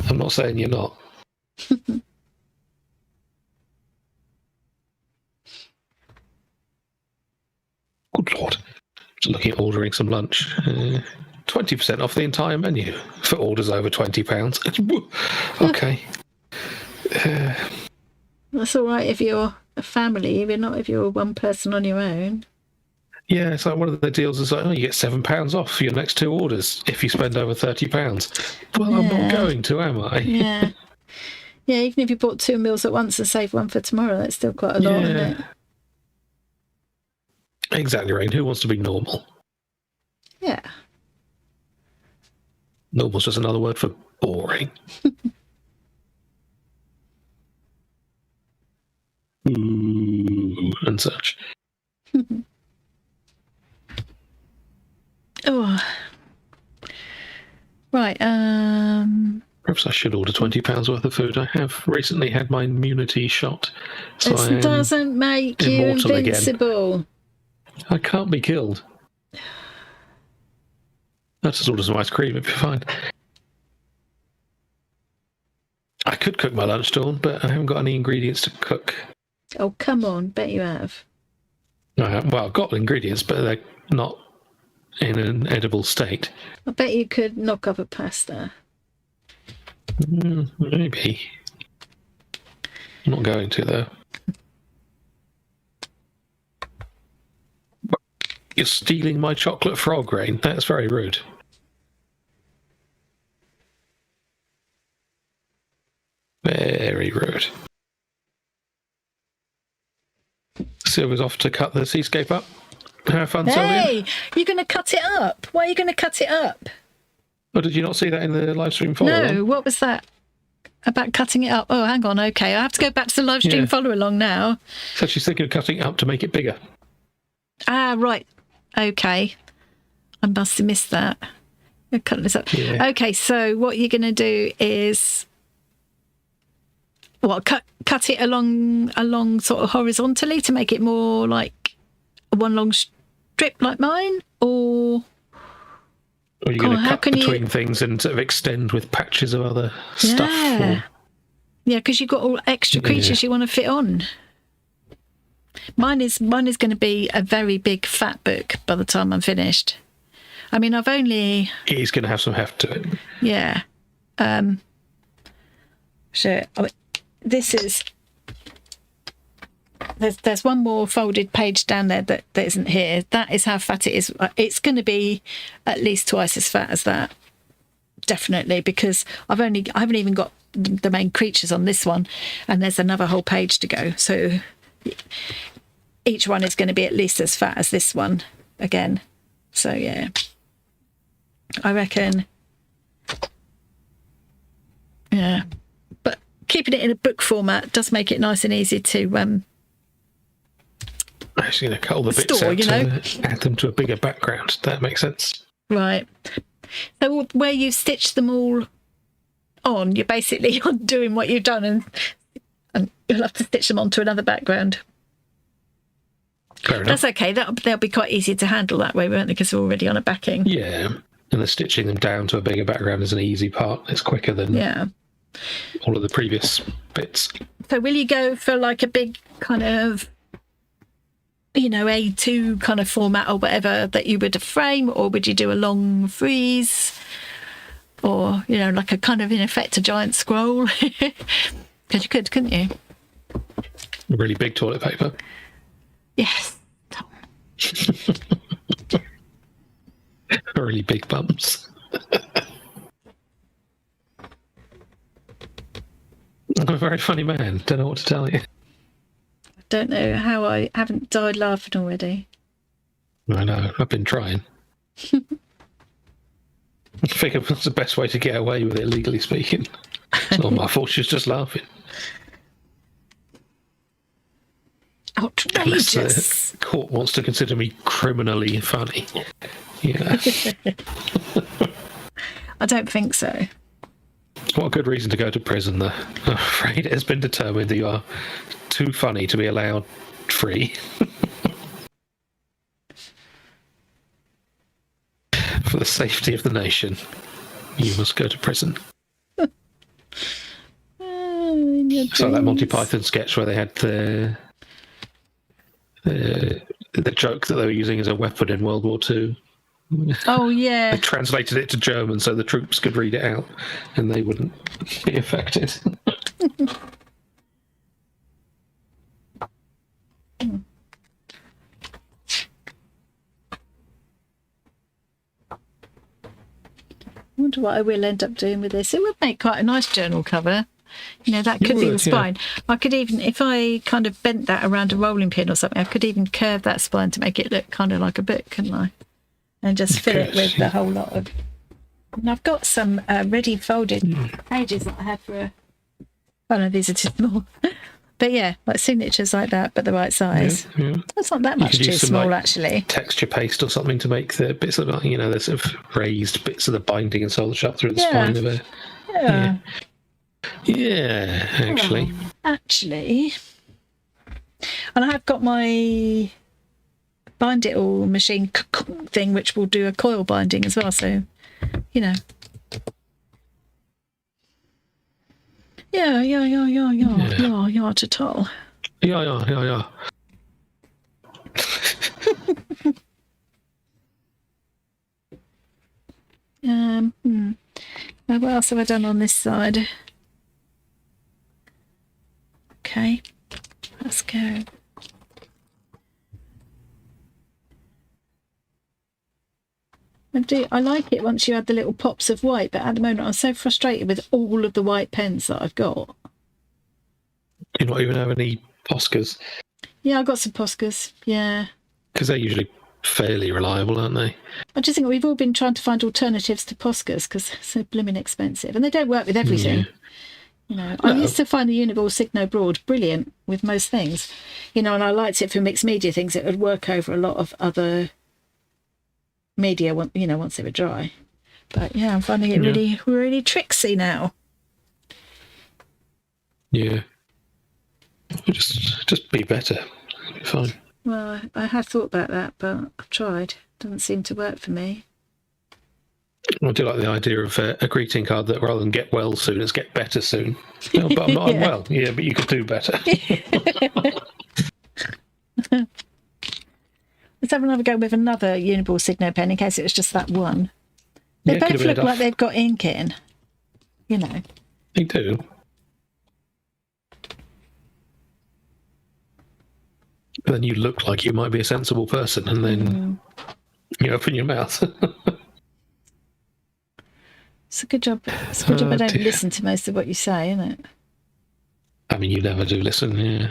I'm not saying you're not. Good Lord. Just looking at ordering some lunch. 20% off the entire menu for orders over £20. Okay.
That's all right if you're a family, even not if you're one person on your own.
Yeah, it's like one of the deals is like, you get £7 off for your next 2 orders if you spend over £30. Well, yeah. I'm not going to, am I?
Yeah. Yeah, even if you bought 2 meals at once and save one for tomorrow, that's still quite a lot, isn't it?
Exactly, Rain. Who wants to be normal?
Yeah.
Normal's just another word for boring. Ooh, and such.
Oh. Right,
Perhaps I should order £20 worth of food. I have recently had my immunity shot. So
it doesn't make you invincible.
Again. I can't be killed. I'll just order some ice cream if you're fine. I could cook my lunch, Dawn, but I haven't got any ingredients to cook.
Oh, come on. Bet you have.
Well, I've got ingredients, but they're not in an edible state.
I bet you could knock up a pasta.
Maybe. I'm not going to, though. You're stealing my chocolate frog, Rain. That's very rude. Very rude. Sylvia's off to cut the seascape up. Have fun, Sylvia.
Hey, you're going to cut it up. Why are you going to cut it up?
Oh, did you not see that in the live stream follow-along?
No, what was that? About cutting it up? Oh, hang on. Okay, I have to go back to the live stream follow-along now.
So she's thinking of cutting it up to make it bigger.
Ah, right. Okay. I must have missed that. I'm cutting this up. Yeah. Okay, so what you're going to do is... Well, cut it along sort of horizontally to make it more like one long strip like mine, or
are you going to cut between things and sort of extend with patches of other stuff?
Yeah, because you've got all extra creatures you want to fit on. Mine is going to be a very big fat book by the time I'm finished. I mean, I've only...
He's going to have some heft to it.
Yeah. Sure. This is... There's one more folded page down there that isn't here. That is how fat it is. It's going to be at least twice as fat as that. Definitely, because I haven't even got the main creatures on this one, and there's another whole page to go. So each one is going to be at least as fat as this one again. So yeah, I reckon. Yeah, but keeping it in a book format does make it nice and easy to. I'm
actually going to cut all the bits out to add them to a bigger background. That makes sense.
Right. So where you stitch them all on, you're basically undoing what you've done, and you'll have to stitch them onto another background.
Fair enough.
That's okay. They'll be quite easy to handle that way, won't they? Because they're already on a backing.
Yeah, and the stitching them down to a bigger background is an easy part. It's quicker than all of the previous bits.
So will you go for like a big kind of, A2 kind of format or whatever that you would frame, or would you do a long frieze, or like a kind of, in effect, a giant scroll? Because you could, couldn't you?
Really big toilet paper.
Yes.
Really big bumps. I'm a very funny man. Don't know what to tell you.
I don't know how I haven't died laughing already.
I know. I've been trying. I think it's the best way to get away with it, legally speaking. It's not my fault. She's just laughing.
Outrageous.
Unless the court wants to consider me criminally funny. Yeah.
I don't think so.
What a good reason to go to prison, though. I'm afraid it has been determined that you are too funny to be allowed free. For the safety of the nation, you must go to prison. So that Monty Python sketch where they had the joke that they were using as a weapon in World War II.
Oh, yeah.
They translated it to German so the troops could read it out and they wouldn't be affected. I wonder what I will end up doing with this. It would make quite a nice journal cover. That could be the spine. Yeah. I could even, if I kind of bent that around a rolling pin or something, I could even curve that spine to make it look kind of like a book, couldn't I? And just fill it with the whole lot of... And I've got some ready folded pages that I had for oh no, these are too small. But yeah, like signatures like that, but the right size. Yeah. That's not that much too small, actually. Texture paste or something to make the bits of, the sort of raised bits of the binding and solder shut through the spine of it.
Yeah.
Yeah, actually.
Actually. And I have got my bind it all machine thing, which will do a coil binding as well. So, Yeah, total.
Yeah.
Now, what else have I done on this side? Okay, let's go. I like it once you add the little pops of white, but at the moment I'm so frustrated with all of the white pens that I've got.
Do you not even have any Poscas?
Yeah, I've got some Poscas, yeah.
Because they're usually fairly reliable, aren't they?
I just think we've all been trying to find alternatives to Poscas because they're so blooming expensive. And they don't work with everything.
Yeah.
I used to find the Uniball Signo Broad brilliant with most things. And I liked it for mixed media things. It would work over a lot of other media, once they were dry. But yeah, I'm finding it really, really tricksy now.
Yeah. Just be better. It'll be fine.
Well, I have thought about that, but I've tried. It doesn't seem to work for me.
I do like the idea of a greeting card that rather than get well soon, it's get better soon. No, but I'm not unwell. Yeah, but you could do better.
Let's have another go with another Uniball Signo pen in case it was just that one. They both look like they've got ink in.
They do. But then you look like you might be a sensible person, and then you open your mouth.
It's a good job. It's a good job I don't listen to most of what you say, isn't it?
I mean, you never do listen, yeah.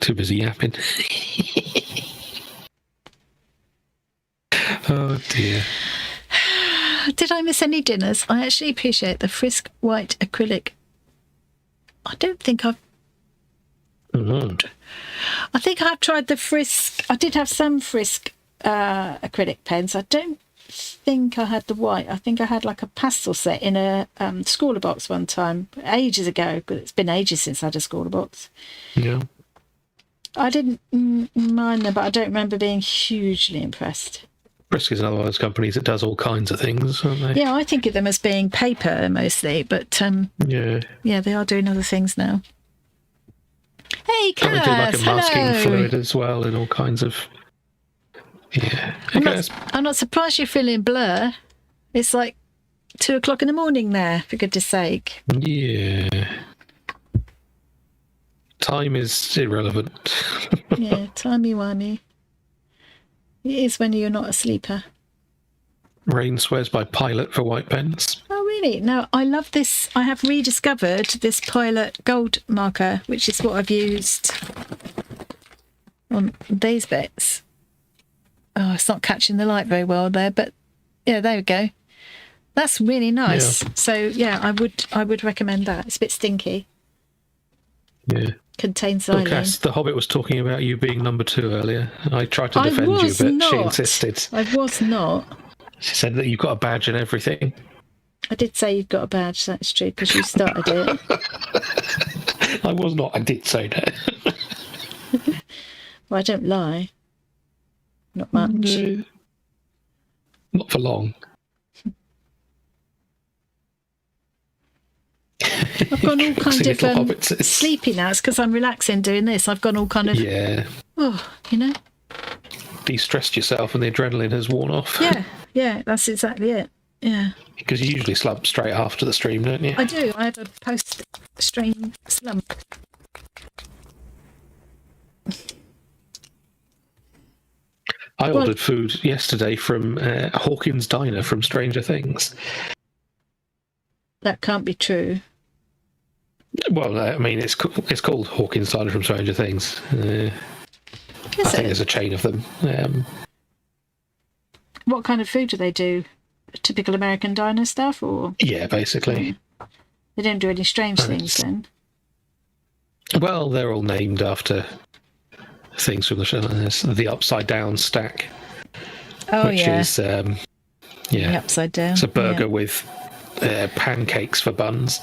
Too busy yapping. Oh, dear.
Did I miss any dinners? I actually appreciate the Frisk White acrylic. I don't think I've... I think I've tried the Frisk. I did have some Frisk acrylic pens. I don't think I had the white. I think I had like a pastel set in a Score box one time, ages ago, because it's been ages since I had a Score box.
Yeah.
I didn't mind them, but I don't remember being hugely impressed.
Brisky's another one of those companies that does all kinds of things, aren't they?
Yeah, I think of them as being paper mostly, but yeah, they are doing other things now. Hey, Cass,
they do like a masking
hello.
fluid as well, and all kinds of. Yeah.
I'm not surprised you're feeling blur. It's like 2 o'clock in the morning there, for goodness sake.
Yeah. Time is irrelevant.
Yeah, timey-wimey. It is when you're not a sleeper.
Rain swears by Pilot for white pens.
Oh, really? No, I love this. I have rediscovered this Pilot gold marker, which is what I've used on these bits. Oh, it's not catching the light very well there, but yeah, there we go. That's really nice.
Yeah.
So yeah, I would recommend that. It's a bit stinky.
Yeah.
Contains
Well,
xylene.
Cass, the Hobbit was talking about you being number 2 earlier. I tried to defend you, but she insisted.
I was not.
She said that you've got a badge and everything.
I did say you've got a badge, that's true, because you started it.
I was not. I did say that.
Well, I don't lie. Not much.
No. Not for long.
I've gone all kind of
little hobbits.
sleepy now. It's because I'm relaxing doing this. I've gone all kind of, you know.
De-stressed yourself and the adrenaline has worn off.
Yeah, that's exactly it. Yeah.
Because you usually slump straight after the stream, don't you?
I do. I had a post-stream slump.
I ordered food yesterday from Hawkins Diner from Stranger Things.
That can't be true.
Well, I mean, it's called Hawkins Diner from Stranger Things. I think there's a chain of them.
What kind of food do they do? Typical American diner stuff, or?
Yeah, basically.
They don't do any strange things then.
Well, they're all named after things from the show. There's the upside down stack.
Oh,
which is
the upside down.
It's a burger with pancakes for buns.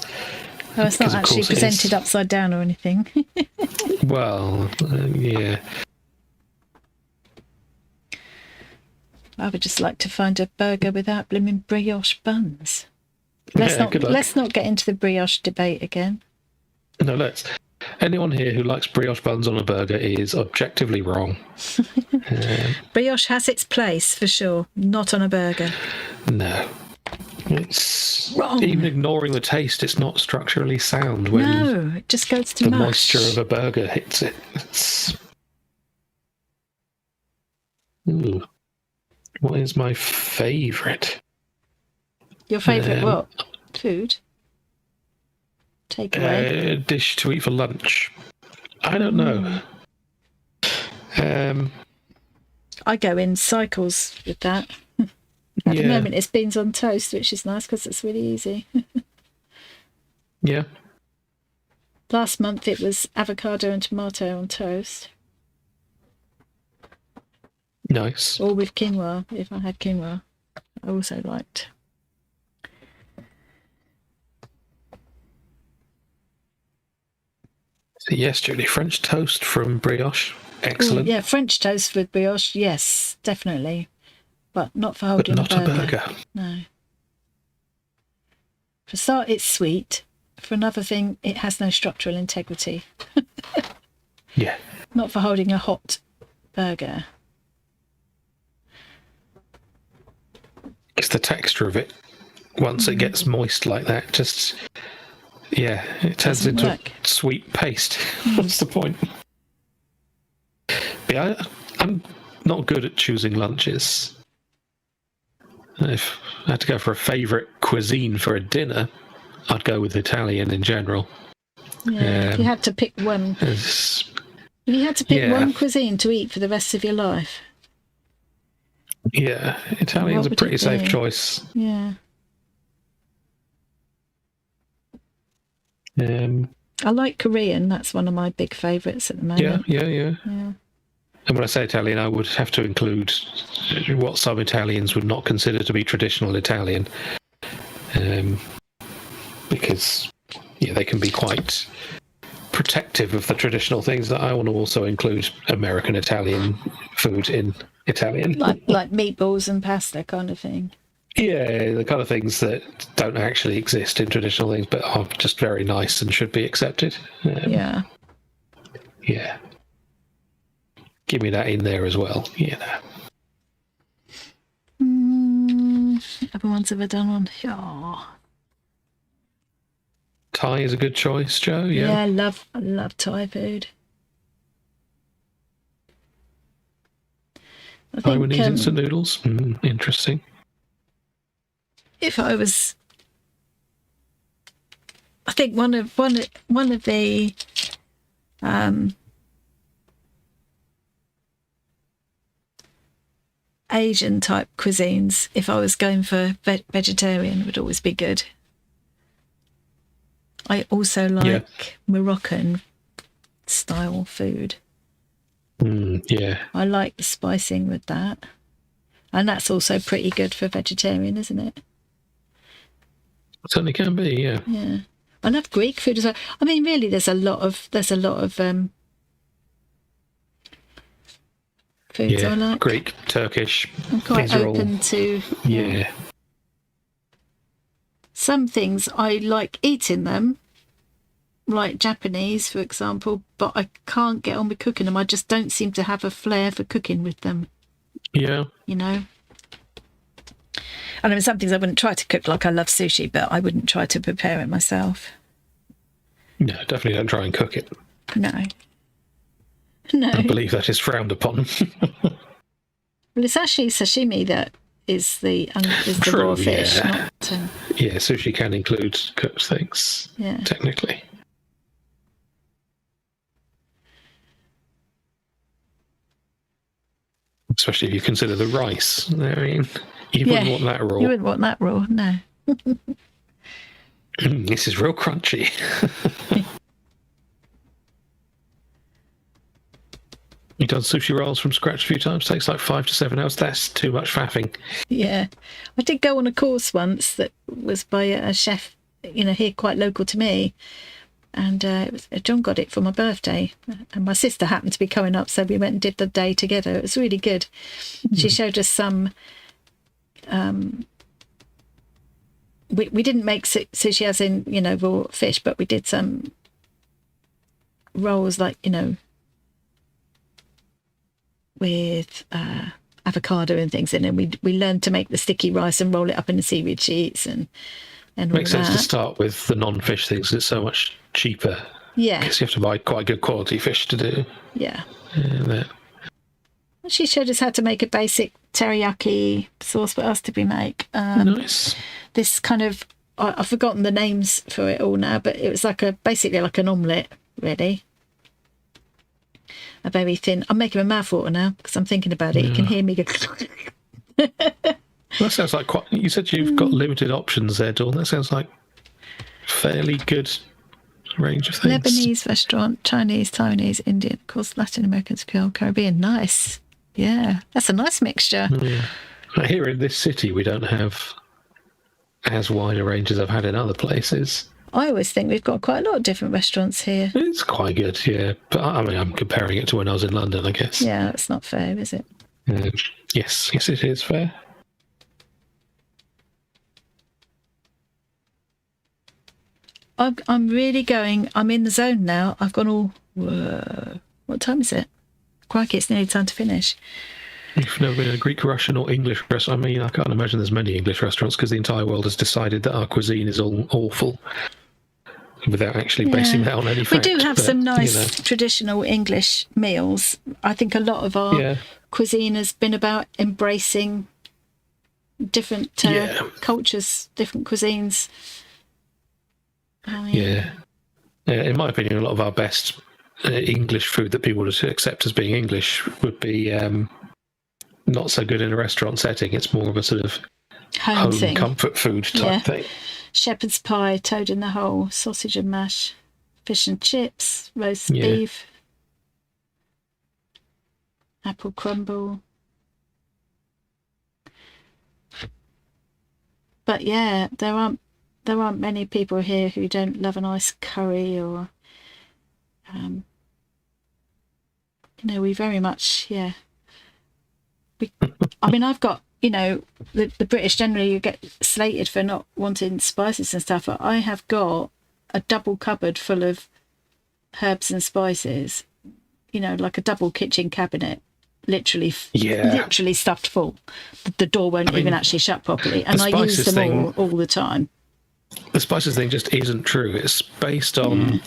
Oh, it's not actually presented upside down or anything.
Well, yeah.
I would just like to find a burger without blooming brioche buns. Let's not get into the brioche debate again.
No, let's. Anyone here who likes brioche buns on a burger is objectively wrong.
Brioche has its place, for sure. Not on a burger.
No. It's
wrong.
Even ignoring the taste, it's not structurally sound when
it just goes to
the
mush.
moisture of a burger hits it. Ooh. What is my favourite?
Your favourite what? Food? Takeaway?
Dish to eat for lunch. I don't know.
I go in cycles with that. At the moment, it's beans on toast, which is nice because it's really easy.
Yeah.
Last month, it was avocado and tomato on toast.
Nice.
Or with quinoa, if I had quinoa. I also liked.
So yes, Julie, French toast from brioche. Excellent.
Ooh, yeah, French toast with brioche, yes, definitely. But not for holding
but not
a burger.
a burger.
No. For a start, it's sweet. For another thing, it has no structural integrity.
Yeah.
Not for holding a hot burger.
It's the texture of it. Once it gets moist like that, just... Yeah, it turns into a sweet paste. What's the point? But yeah, I'm not good at choosing lunches. If I had to go for a favourite cuisine for a dinner, I'd go with Italian in general.
Yeah, if you had to pick one. If you had to pick one cuisine to eat for the rest of your life.
Yeah, Italian's a pretty safe choice.
Yeah.
I
like Korean. That's one of my big favourites at the moment.
Yeah. And when I say Italian, I would have to include what some Italians would not consider to be traditional Italian, because they can be quite protective of the traditional things. That I want to also include American Italian food in Italian,
like meatballs and pasta kind of thing.
Yeah, the kind of things that don't actually exist in traditional things, but are just very nice and should be accepted.
Yeah.
Give me that in there as well.
Other ones have I done on? Oh.
Thai is a good choice, Joe.
Yeah, I love Thai food.
Taiwanese instant noodles. Interesting.
If I was, I think one of the Asian type cuisines, if I was going for vegetarian, would always be good. I also like Moroccan style food. I like the spicing with that, and that's also pretty good for vegetarian, isn't it?
It certainly can be. Yeah.
I love Greek food as well. I mean, really, there's a lot of foods I like.
Greek, Turkish.
I'm quite open to. Some things I like eating them, like Japanese, for example, but I can't get on with cooking them. I just don't seem to have a flair for cooking with them.
Yeah.
I mean, some things I wouldn't try to cook, like I love sushi, but I wouldn't try to prepare it myself.
No, definitely don't try and cook it.
No.
I believe that is frowned upon.
Well, it's actually sashimi that is the raw fish. Not,
sushi can include cooked things, technically. Especially if you consider the rice. I mean, you wouldn't want that raw.
You wouldn't want that raw, no.
This is real crunchy. You've done sushi rolls from scratch a few times. Takes like 5 to 7 hours. That's too much faffing.
Yeah. I did go on a course once that was by a chef, here quite local to me. And John got it for my birthday. And my sister happened to be coming up, so we went and did the day together. It was really good. She showed us some... We didn't make sushi as in, raw fish, but we did some rolls like, with avocado and things in it. We learned to make the sticky rice and roll it up in the seaweed sheets and all
Makes sense
that.
to start with the non-fish things. It's so much cheaper.
Yeah.
Because you have to buy quite good quality fish to do.
Yeah. She showed us how to make a basic teriyaki sauce. What else did we make?
Nice.
This kind of, I've forgotten the names for it all now, but it was basically like an omelette, really. A very thin. I'm making my mouth water now because I'm thinking about it. You can hear me go.
That sounds like quite. You said you've got limited options there, Dawn. That sounds like fairly good range of things.
Lebanese restaurant, Chinese, Taiwanese, Indian, of course, Latin Americans, Caribbean. Nice. Yeah, that's a nice mixture.
Yeah. Here in this city, we don't have as wide a range as I've had in other places.
I always think we've got quite a lot of different restaurants here.
It's quite good, yeah. But I mean, I'm comparing it to when I was in London, I guess.
Yeah, that's not fair, is it?
Yes, it is fair.
I'm really going. I'm in the zone now. I've gone all. Whoa. What time is it? Crikey, it's nearly time to finish.
You've never been in a Greek, Russian, or English restaurant. I mean, I can't imagine there's many English restaurants because the entire world has decided that our cuisine is all awful without actually basing that on any fact.
We do have some nice traditional English meals. I think a lot of our cuisine has been about embracing different cultures, different cuisines.
In my opinion, a lot of our best English food that people would accept as being English would be not so good in a restaurant setting. It's more of a sort of home comfort food type thing. Shepherd's
pie, toad in the hole, sausage and mash, fish and chips, roast beef. apple crumble. But yeah, there aren't many people here who don't love a nice curry, or we very much, yeah. I mean, I've got, the British generally, you get slated for not wanting spices and stuff, but I have got a double cupboard full of herbs and spices, like a double kitchen cabinet, literally stuffed full. The door won't even actually shut properly, and I use them all the time.
The spices thing just isn't true. It's based on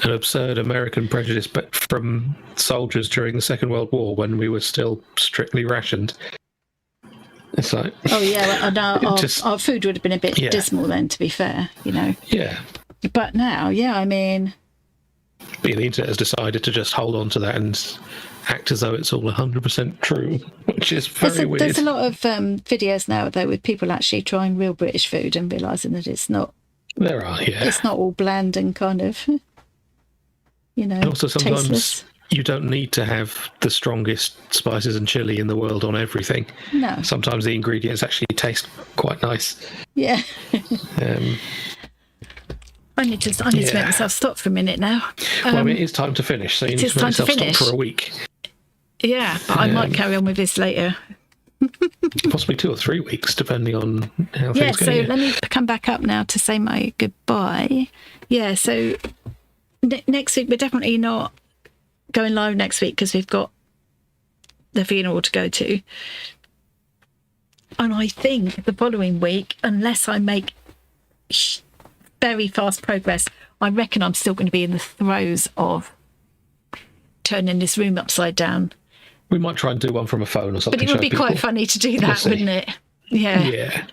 an absurd American prejudice, but from soldiers during the Second World War when we were still strictly rationed. It's like,
oh yeah, and our food would have been a bit dismal then, to be fair,
Yeah.
But now, I mean,
the internet has decided to just hold on to that and act as though it's all 100% true, which is very weird.
There's a lot of videos now, though, with people actually trying real British food and realising that it's not.
There are, yeah.
It's not all bland and kind of,
And also sometimes
tasteless.
You don't need to have the strongest spices and chili in the world on everything.
No.
Sometimes the ingredients actually taste quite nice.
Yeah. I need to make myself stop for a minute now.
Well, I mean, it is time to finish, so you need to make yourself stop for a week.
Yeah, but I might carry on with this later.
Possibly 2 or 3 weeks, depending on how things go.
Yeah, so let me come back up now to say my goodbye. Yeah, so next week we're definitely not going live next week because we've got the funeral to go to. And I think the following week, unless I make very fast progress, I reckon I'm still going to be in the throes of turning this room upside down.
We might try and do one from a phone or something.
But it would be quite funny to do that, wouldn't it? Yeah.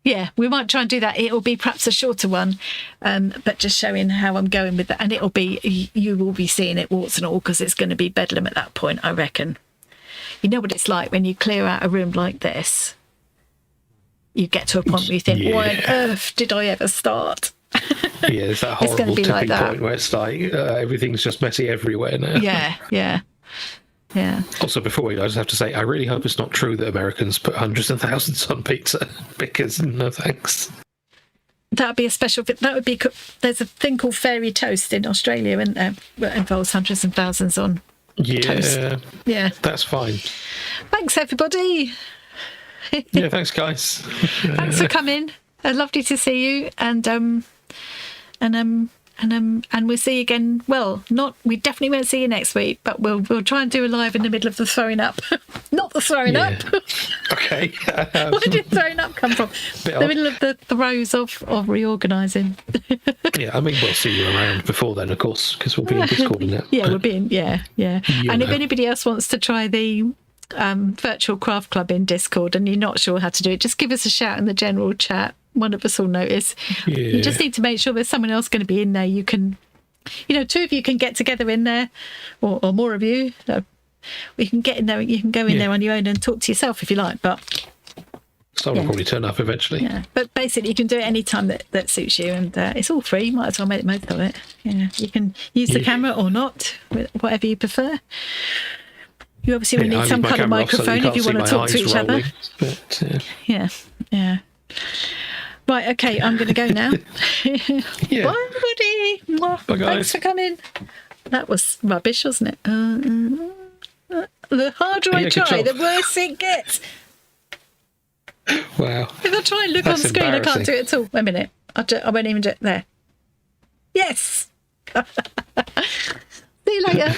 Yeah, we might try and do that. It'll be perhaps a shorter one, but just showing how I'm going with that. And it'll be, you will be seeing it warts and all, because it's going to be bedlam at that point, I reckon. You know what it's like when you clear out a room like this? You get to a point where you think, why on earth did I ever start?
Yeah, it's that horrible tipping point where it's like everything's just messy everywhere now.
Yeah.
Also, before we go, I just have to say, I really hope it's not true that Americans put hundreds of thousands on pizza, because no thanks.
That would be a special. That would be. There's a thing called fairy toast in Australia, isn't there? That involves hundreds and thousands on toast. Yeah,
that's fine.
Thanks, everybody.
Yeah, thanks, guys.
Thanks for coming. Lovely to see you, and we'll see you again. Well, we definitely won't see you next week, but we'll try and do a live in the middle of the throwing up. Not the throwing up.
Okay.
Where did throwing up come from? The middle of the throes of reorganising.
Yeah, I mean, we'll see you around before then, of course, because we'll be in Discord and that.
Yeah, we'll be in. Yeah. And if anybody else wants to try the virtual craft club in Discord and you're not sure how to do it, just give us a shout in the general chat. One of us will notice.
Yeah.
You just need to make sure there's someone else going to be in there. You can, 2 of you can get together in there, or more of you. We can get in there. You can go in there on your own and talk to yourself if you like. But
someone will probably turn up eventually.
Yeah, but basically you can do it any time that suits you, and it's all free. You might as well make the most of it. Yeah, you can use the camera or not, whatever you prefer. You obviously will need some kind of microphone if you want to talk to each other.
But,
yeah. Right, okay, I'm going to go now.
Yeah.
Bye, everybody.
Bye, guys.
Thanks for coming. That was rubbish, wasn't it? The harder I try, the worse it gets.
Wow.
If I try and look on screen, I can't do it at all. Wait a minute. I won't even do it there. Yes. See you later.